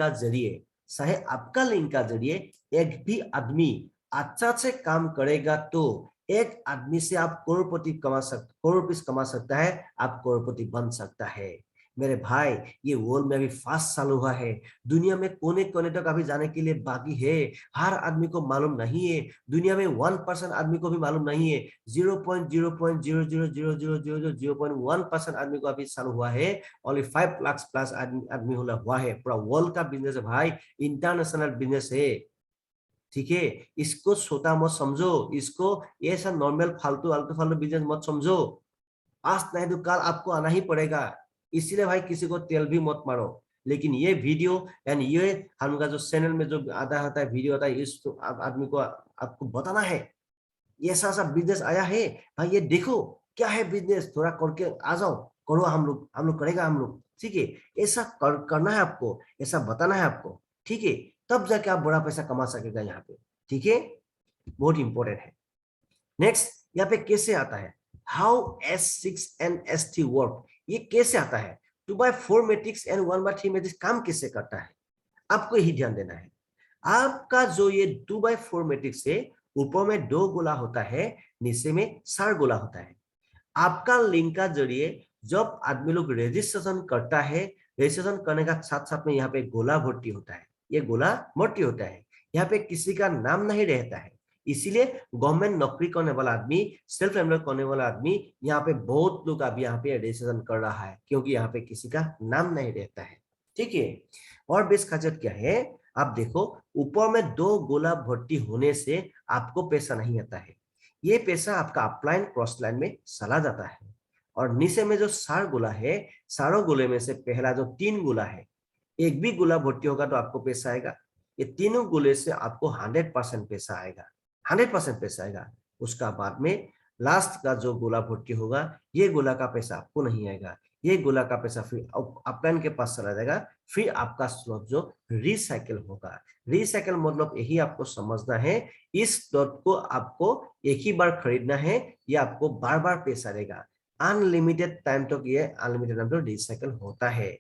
का जरिए एक भी आदमी अच्छा से काम करेगा तो एक आदमी से आप करोड़पति करोड़ रुपीस कमा सकता है, आप करोड़पति बन सकता है। मेरे भाई, ये वर्ल्ड में अभी फास्ट चालू हुआ है, दुनिया में कोने कोने तक अभी जाने के लिए बाकी है। हर आदमी को मालूम नहीं है, दुनिया में 1% आदमी को भी मालूम नहीं है। 0.000000001% आदमी को अभी चालू हुआ है। ओनली 5 लाख प्लस आदमी हुआ है। पूरा वर्ल्ड का बिजनेस है भाई, इंटरनेशनल बिजनेस है। ठीक है, इसको छोटा मत समझो, इसको ऐसा नॉर्मल फालतू फालतू बिजनेस मत समझो। आज नहीं तो कल आपको आना ही पड़ेगा। इसीलिए भाई किसी को तेल भी मत मारो। लेकिन ये वीडियो एंड ये हम जो चैनल में जो आधा होता है वीडियो होता है, इस आदमी को आपको बताना है ये ऐसा सा बिजनेस आया है भाई, ये देखो क्या है बिजनेस, थोड़ा करके आ जाओ, करो, हम लोग करेगा हम लोग। ठीक है, ऐसा करना है आपको, ऐसा बताना है आपको। ठीक है, तब जाके आप बड़ा पैसा कमा सकेगा यहाँ पे। ठीक है, बहुत इंपॉर्टेंट है। नेक्स्ट यहाँ पे कैसे आता है, how S6 and S3 work, ये कैसे आता है। 2x4 matrix and 1x3 matrix काम कैसे करता है, आपको यही ध्यान देना है। आपका जो ये 2x4 मैट्रिक्स है, ऊपर में 2 गोला होता है, नीचे में 4 गोला होता है। आपका लिंक का जरिए जब आदमी लोग रजिस्ट्रेशन करता है, रजिस्ट्रेशन करने का साथ साथ में यहाँ पे गोला भर्ती होता है, ये गोला भर्ती होता है। यहाँ पे किसी का नाम नहीं रहता है, इसीलिए गवर्नमेंट नौकरी करने वाला आदमी, सेल्फ एम्प्लॉय करने वाला आदमी, यहाँ पे बहुत लोग अभी यहाँ पे रजिस्ट्रेशन कर रहा है, क्योंकि यहाँ पे किसी का नाम नहीं रहता है। ठीक है, और बेस खासियत क्या है, आप देखो ऊपर में 2 गोला भर्ती होने से आपको पैसा नहीं आता है, ये पैसा आपका अपलाइन क्रॉस लाइन में चला जाता है। और नीचे में जो 4 गोला है, चारों गोले में से पहला जो 3 गोला है, एक भी गोला भर्ती होगा तो आपको पैसा आएगा। ये तीनों गोले से आपको 100% पैसा आएगा, 100% पैसा आएगा। उसका बाद में लास्ट का जो गोला भर्ती होगा, ये गोला का पैसा आपको नहीं आएगा, ये गोला का पैसा फिर अपलाइन के पास चला जाएगा। फिर आपका स्लॉट जो रिसाइकिल होगा, रिसाइकिल मतलब यही आपको समझना है, इस स्लॉट को आपको एक ही बार खरीदना है, ये आपको बार बार पैसा देगा। अनलिमिटेड टाइम तक ये अनलिमिटेड टाइम तक रिसाइकिल होता है।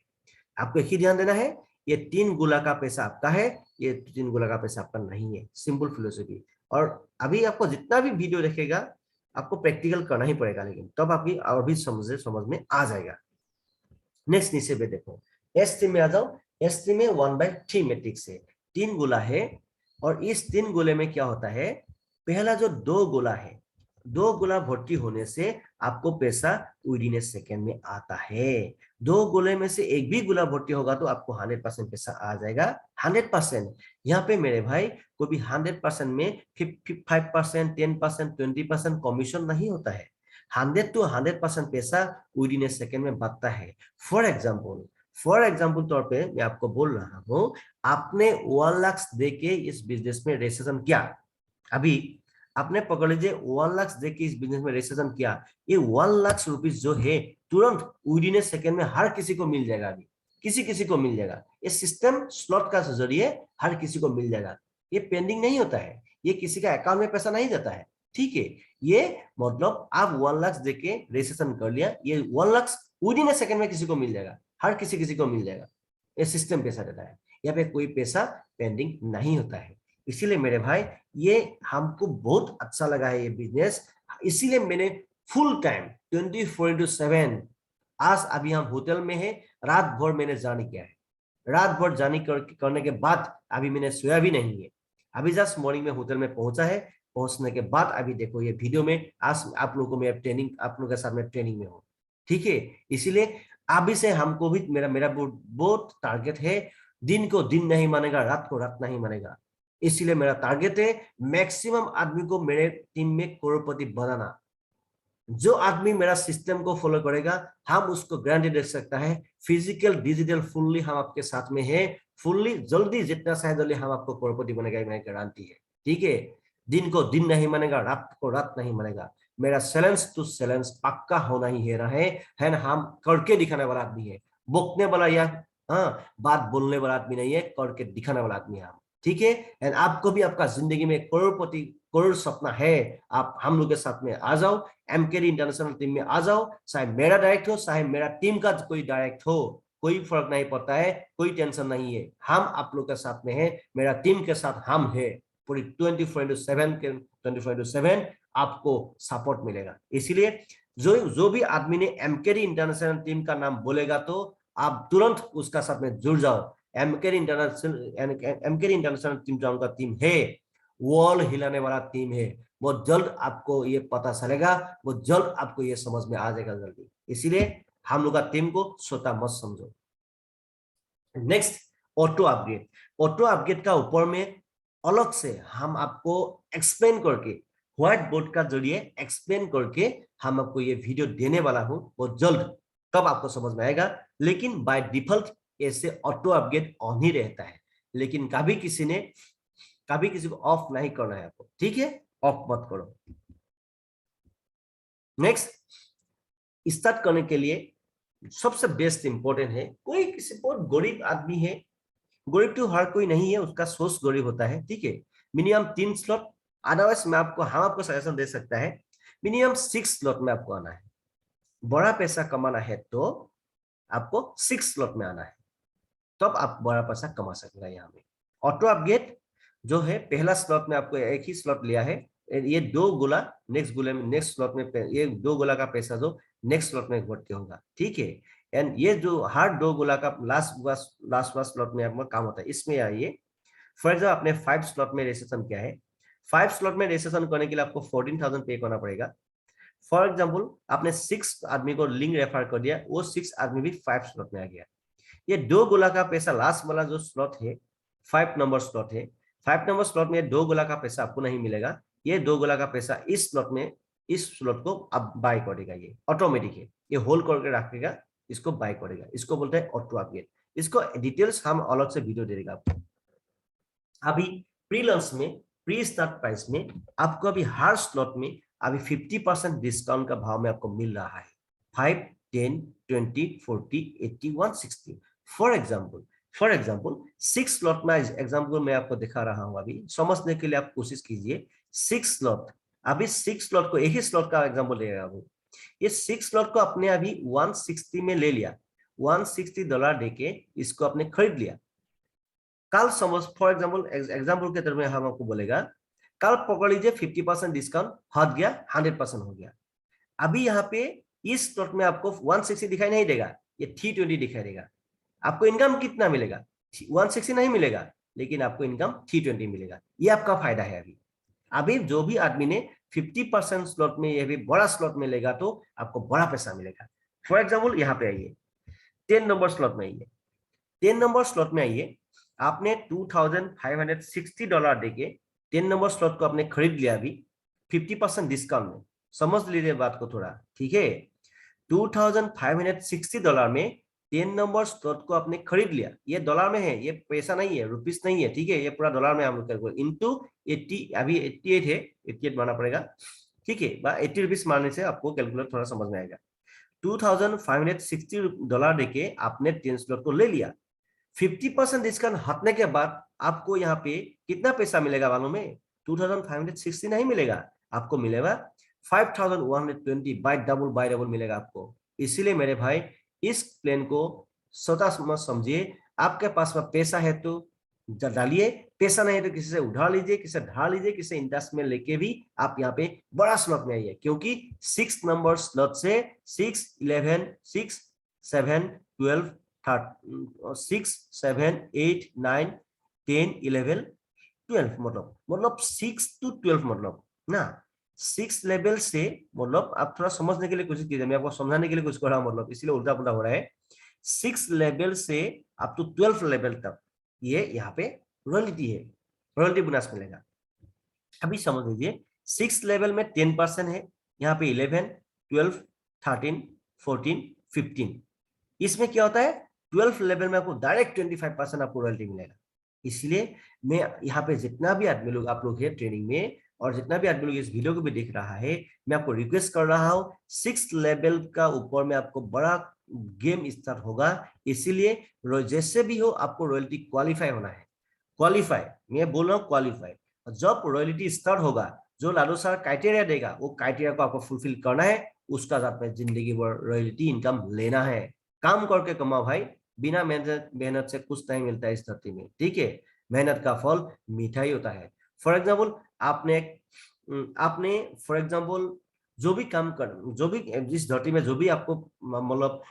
आपको एक ही ध्यान देना है, ये 3 गोला का पैसा आपका है, ये 3 गोला का पैसा आपका नहीं है। Simple philosophy. और अभी आपको जितना भी वीडियो देखेगा आपको प्रैक्टिकल करना ही पड़ेगा, लेकिन तब आपकी और भी समझ में आ जाएगा। नेक्स्ट नीचे पे देखो, S3 में आ जाओ। S3 में 1/3 मैट्रिक्स है, 3 गोला है। और इस 3 गोले में क्या होता है, पहला जो 2 गोला है, 2 गोला भर्ती होने से आपको पैसा विदिन ए सेकेंड में आता है। 2 गोले में से एक भी गोला भर्ती होगा तो आपको 100% पैसा आ जाएगा। 100%। यहाँ पे मेरे भाई कोई भी 100% में 5%, 10%, 20% कमीशन नहीं होता है। 100 to 100% पैसा विदिन ए सेकेंड में बनता है। फॉर एग्जाम्पल तौर पे मैं आपको बोल रहा हूँ, आपने 1 लाख दे के इस बिजनेस में रजिस्ट्रेशन किया, अभी आपने पकड़ लीजिए 1 लाख दे के इस बिजनेस में रजिस्ट्रेशन किया, ये 1 लाख रुपीज जो है तुरंत विदिन ए सेकेंड में हर किसी को मिल जाएगा। अभी किसी को मिल जाएगा, ये सिस्टम स्लॉट का जरिए हर किसी को मिल जाएगा। ये पेंडिंग नहीं होता है, ये किसी का अकाउंट में पैसा नहीं जाता है। ठीक है, ये मतलब आप 1 लाख दे के रजिस्ट्रेशन कर लिया, ये 1 लाख विदिन ए सेकेंड में किसी को मिल जाएगा, हर किसी को मिल जाएगा। ये सिस्टम पैसा देता है, यहाँ पे कोई पैसा पेंडिंग नहीं होता है। इसीलिए मेरे भाई ये हमको बहुत अच्छा लगा है ये बिजनेस, इसीलिए मैंने फुल टाइम 24/7, आज अभी हम होटल में है, रात भर मैंने जर्नी किया है, रात भर जर्नी करने के बाद अभी मैंने सोया भी नहीं है। अभी जस्ट मॉर्निंग में होटल में पहुंचा है, पहुंचने के बाद अभी देखो ये वीडियो में आज आप लोगों को मैं ट्रेनिंग, आप लोगों के साथ में ट्रेनिंग में हूँ। ठीक है, इसीलिए अभी से हमको भी मेरा बहुत टारगेट है, दिन को दिन नहीं मानेगा, रात को रात नहीं मानेगा। इसलिए मेरा टारगेट है मैक्सिमम आदमी को मेरे टीम में करोड़पति बनाना। जो आदमी मेरा सिस्टम को फॉलो करेगा, हम उसको गारंटी दे सकता है, फिजिकल डिजिटल फुल्ली हम आपके साथ में है, फुल्ली जल्दी जितना चाहे जल्दी हम आपको करोड़पति बनेगा, मेरी गारंटी है। ठीक है, दिन को दिन नहीं मानेगा, रात को रात नहीं मानेगा। मेरा चैलेंज टू चैलेंज पक्का होना ही है ना, हम करके दिखाने वाला आदमी है, बोकने वाला या हाँ बात बोलने वाला आदमी नहीं है, करके दिखाने वाला आदमी है हम। ठीक है, एंड आपको भी आपका जिंदगी में करोड़पति करोड़ सपना है, आप हम लोग के साथ में आ जाओ, एमकेडी इंटरनेशनल टीम में आ जाओ। चाहे मेरा डायरेक्ट हो, चाहे मेरा टीम का कोई डायरेक्ट हो, कोई फर्क नहीं पड़ता है, कोई टेंशन नहीं है, हम आप लोग के साथ में है, मेरा टीम के साथ हम है, पूरी 24/7 आपको सपोर्ट मिलेगा। इसीलिए जो जो भी आदमी ने एमकेडी इंटरनेशनल टीम का नाम बोलेगा तो आप तुरंत उसका साथ में जुड़ जाओ। एमकेडी इंटरनेशनल टीम जो उनका टीम है, वॉल हिलाने वाला टीम है। वो जल्द आपको ये पता चलेगा, वो जल्द आपको ये समझ में आ जाएगा जल्दी। इसीलिए हम लोग का टीम को छोटा मत समझो। Next, auto upgrade. Auto upgrade का ऊपर में अलग से हम आपको एक्सप्लेन करके, व्हाइट बोर्ड का जरिए एक्सप्लेन करके हम आपको ये वीडियो देने वाला हूं, वो जल्द तब आपको समझ में आएगा। लेकिन बाय डिफॉल्ट ऐसे ऑटो अपग्रेड ऑन ही रहता है, लेकिन कभी किसी को ऑफ नहीं करना है आपको। ठीक है, ऑफ मत करो। नेक्स्ट, स्टार्ट करने के लिए सबसे बेस्ट इंपॉर्टेंट है, कोई किसी बहुत गरीब आदमी है, गरीब तो हर कोई नहीं है, उसका सोर्स गरीब होता है। ठीक है, मिनिमम 3 स्लॉट, अदरवाइज हम आपको सजेशन दे सकता है मिनिमम 6 स्लॉट में आपको आना है। बड़ा पैसा कमाना है तो आपको 6 स्लॉट में आना है, तब तो आप बड़ा पैसा कमा सकेगा। यहाँ में ऑटो अपग्रेड जो है, पहला स्लॉट में आपको एक ही स्लॉट लिया है, ये 2 गोला नेक्स्ट गोले में, नेक्स्ट स्लॉट में ये 2 गोला का पैसा जो नेक्स्ट स्लॉट में भर्ती होगा। ठीक है, एंड ये जो हर 2 गोला का लास्ट स्लॉट में आपका काम होता है। इसमें आइए, फॉर एग्जाम्पल आपने 5 स्लॉट में रजिस्ट्रेशन किया है, 5 स्लॉट में रजिस्ट्रेशन करने के लिए आपको 14,000 पे करना पड़ेगा। फॉर एग्जाम्पल आपने 6 आदमी को लिंक रेफर कर दिया, वो 6 आदमी भी 5 स्लॉट में आ गया। ये 2 गोला का पैसा लास्ट वाला जो स्लॉट है, 5 नंबर स्लॉट है, 5 नंबर स्लॉट में 2 गोला का पैसा आपको नहीं मिलेगा। ये 2 गोला का पैसा इस स्लॉट में, इस स्लॉट को अब बाय करेगा, ये ऑटोमेटिक है, ये होल्ड करके रखेगा, इसको बाय करेगा, इसको बोलते हैं ऑटो अपग्रेड। इसको डिटेल्स हम अलग से वीडियो दे देगा आपको। अभी प्री लॉन्च में, प्री स्टार्ट प्राइस में आपको अभी हर स्लॉट में अभी 50% डिस्काउंट का भाव में आपको मिल रहा है, 5, 10, 20, 40, 80, 160। फॉर एग्जाम्पल 6 स्लॉट में एग्जाम्पल मैं आपको दिखा रहा हूं, अभी समझने के लिए आप कोशिश कीजिए। 6 स्लॉट, अभी 6 स्लॉट को, एक ही स्लॉट का एग्जाम्पल लेगा वो, ये 6 स्लॉट को आपने अभी 160 में ले लिया, $160 देके इसको आपने खरीद लिया। कल समझ, फॉर एग्जाम्पल के तरफ में हम आपको बोलेगा, कल पकड़ लीजिए 50% डिस्काउंट हट गया, 100% हो गया। अभी यहाँ पे इस स्लॉट में आपको 160 दिखाई नहीं देगा, ये 320 दिखाई देगा। आपको इनकम कितना मिलेगा? 160 नहीं मिलेगा, लेकिन आपको इनकम 320 मिलेगा। ये आपका फायदा है। अभी जो भी आदमी ने 50% स्लॉट में, ये भी बड़ा स्लॉट में लेगा तो आपको बड़ा पैसा मिलेगा। फॉर एग्जाम्पल यहाँ पे आइए, 10 नंबर स्लॉट में आइए, 10 नंबर स्लॉट में आइए, आपने $2,560 देके 10 नंबर स्लॉट को आपने खरीद लिया अभी 50% डिस्काउंट में। समझ लीजिए बात को थोड़ा, ठीक है। $2,560 में 10 नंबर स्लॉट को आपने खरीद लिया, ये डॉलर में है, ये पैसा नहीं है, रुपीस नहीं है, ठीक है, ये पूरा डॉलर में हम लोग इंटू 80, अभी 88 है, 88 मानना पड़ेगा, ठीक है, 80 रुपीस मारने से आपको कैलकुलेट थोड़ा समझ में आएगा। $2,560 देके आपने 10 स्लॉट को ले लिया, 50% डिस्काउंट हटने के बाद आपको यहाँ पे कितना पैसा मिलेगा मालूम है? 2,560 नहीं मिलेगा, आपको मिलेगा 5,120 बाय डबल मिलेगा आपको। इसीलिए मेरे भाई इस प्लान को सोचा समझ समझिए। आपके पास में पैसा है तो डालिए, पैसा नहीं है तो किसी से उधार लीजिए, किसी से ढाल लीजिए, किसी से इंटरेस्ट में लेके भी आप यहाँ पे बड़ा स्लॉट में आइए, क्योंकि 6 नंबर स्लॉट से 6, 11, 6, 7, 12, 6, 7, 8, 9, 10, 11, 12 मतलब 6 to 12 मतलब ना, 6 लेवल से मतलब आप थोड़ा समझने के लिए कोशिश कीजिए, मैं आपको समझाने के लिए कुछ कर रहा हूँ, मतलब इसलिए उल्टा पुल्टा हो रहा है। 6 लेवल से अप टू 12 लेवल तक ये यहाँ पे रियलिटी है। रॉयल्टी बोनस मिलेगा। अभी समझ लीजिए 6 लेवल में 10% है, यहाँ पे 11, 12, 13, 14, 15। इसमें क्या होता है 12 लेवल में आपको डायरेक्ट 25% आपको रॉयल्टी मिलेगा। इसलिए मैं यहाँ पे जितना भी आदमी लोग आप लोग है ट्रेनिंग में और जितना भी आदमी लोग इस वीडियो को भी देख रहा है, मैं आपको रिक्वेस्ट कर रहा हूँ 6 लेवल का ऊपर में आपको बड़ा गेम स्टार्ट होगा। इसीलिए जैसे भी हो आपको रॉयल्टी क्वालिफाई होना है। क्वालिफाई, मैं बोल रहा हूँ क्वालिफाई। जब रॉयल्टी स्टार्ट होगा, जो लालू सर क्राइटेरिया देगा वो क्राइटेरिया को आपको फुलफिल करना है, उसका साथ में जिंदगी भर रॉयल्टी इनकम लेना है। काम करके कमाओ भाई, बिना मेहनत से कुछ नहीं मिलता है इस धरती में, ठीक है। मेहनत का फल मीठा ही होता है। फॉर एग्जाम्पल आपने फॉर एग्जाम्पल जो भी काम कर, जो भी जिस धरती में जो भी आपको मतलब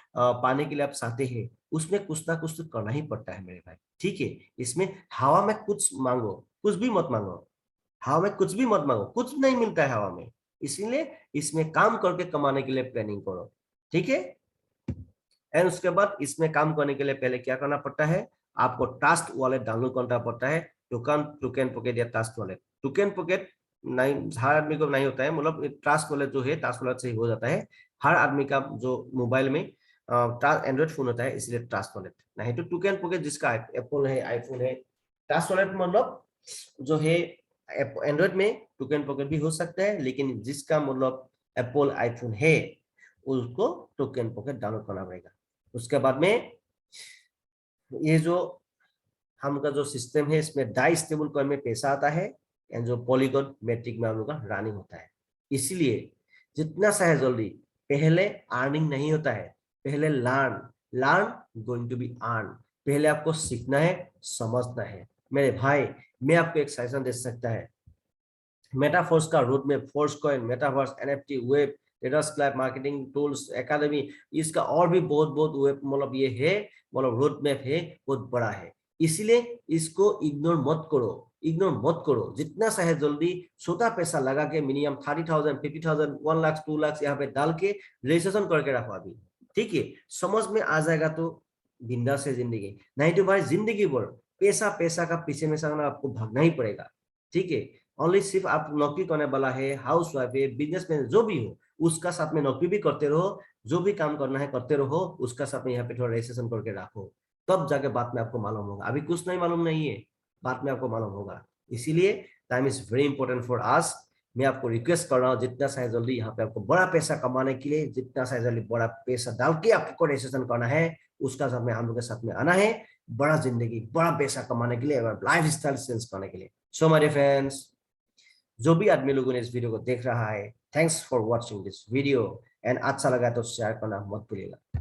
पाने के लिए आप चाहते हैं, उसमें कुछ ना कुछ तो करना ही पड़ता है मेरे भाई, ठीक है। इसमें हवा में कुछ मांगो, कुछ भी मत मांगो, हवा में कुछ भी मत मांगो, कुछ नहीं मिलता है हवा में। इसीलिए इसमें काम करके कमाने के लिए प्लानिंग करो, ठीक है। एंड उसके बाद इसमें काम करने के लिए पहले क्या करना पड़ता है, आपको ट्रस्ट वॉलेट डाउनलोड करना पड़ता है। टोकन पॉकेट या ट्रस्ट वॉलेट, टोकन पॉकेट नहीं हर आदमी को नहीं होता है, मतलब ट्रस्ट वॉलेट जो है ट्रस्ट वॉलेट से ही हो जाता है। हर आदमी का जो मोबाइल में एंड्रॉइड फोन होता है, इसलिए ट्रस्ट वॉलेट नहीं तो टोकन पॉकेट जिसका एप्पल है, आईफोन है। ट्रस्ट वॉलेट मतलब जो है एंड्रॉइड में टोकन पॉकेट भी हो सकता है, लेकिन जिसका मतलब एप्पल आईफोन है उसको टोकन पॉकेट डाउनलोड करना पड़ेगा। उसके बाद में ये जो हम का जो सिस्टम है, इसमें डाई स्टेबल कॉइन में पैसा आता है एंड जो पॉलीगॉन मैट्रिक में हम लोग का रनिंग होता है। इसलिए जितना चाहे जल्दी, पहले अर्निंग नहीं होता है, पहले learn going to be earn. पहले आपको सीखना है, समझना है। मेरे भाई मैं आपको एक सजेशन दे सकता है, मेटाफोर्स का road map, force coin, metaverse, NFT, web, traders club, marketing tools, academy, इसका और भी बहुत बहुत वेब मतलब ये है, मतलब रोड मैप है, बहुत बड़ा है। इसलिए इसको इग्नोर मत करो, इग्नोर मत करो। जितना चाहे जल्दी छोटा पैसा लगा के मिनिमम 30,000, 50,000, 1 लाख 2 लाख यहाँ पे डाल के रजिस्ट्रेशन करके रखो अभी, ठीक है। समझ में आ जाएगा तो बिंदास से जिंदगी, नहीं तो भाई जिंदगी भर पैसा पैसा का पीछे में सामने आपको भागना ही पड़ेगा, ठीक है। ओनली सिर्फ आप नौकरी करने वाला है, हाउस वाइफ है, बिजनेसमैन जो भी हो, उसका साथ में नौकरी भी करते रहो, जो भी काम करना है करते रहो, उसका साथ में यहाँ पे थोड़ा रजिस्ट्रेशन करके रखो, तब जाके बाद में आपको मालूम होगा। अभी कुछ नहीं मालूम नहीं है, बाद में आपको मालूम होगा। इसीलिए time is very important for us. मैं आपको रिक्वेस्ट कर रहा हूँ जितना चाहे जल्दी यहाँ पे आपको बड़ा पैसा कमाने के लिए, जितना चाहे जल्दी बड़ा पैसा डाल के आपको रजिस्ट्रेशन करना है, उसका साथ में हम लोग के साथ में आना है, बड़ा जिंदगी बड़ा पैसा कमाने के लिए, लाइफ स्टाइल चेंज करने के लिए। सो माय फ्रेंड्स, जो भी आदमी लोगों ने इस वीडियो को देख रहा है, thanks for watching this video and अच्छा लगा तो शेयर करना मत भूलिएगा।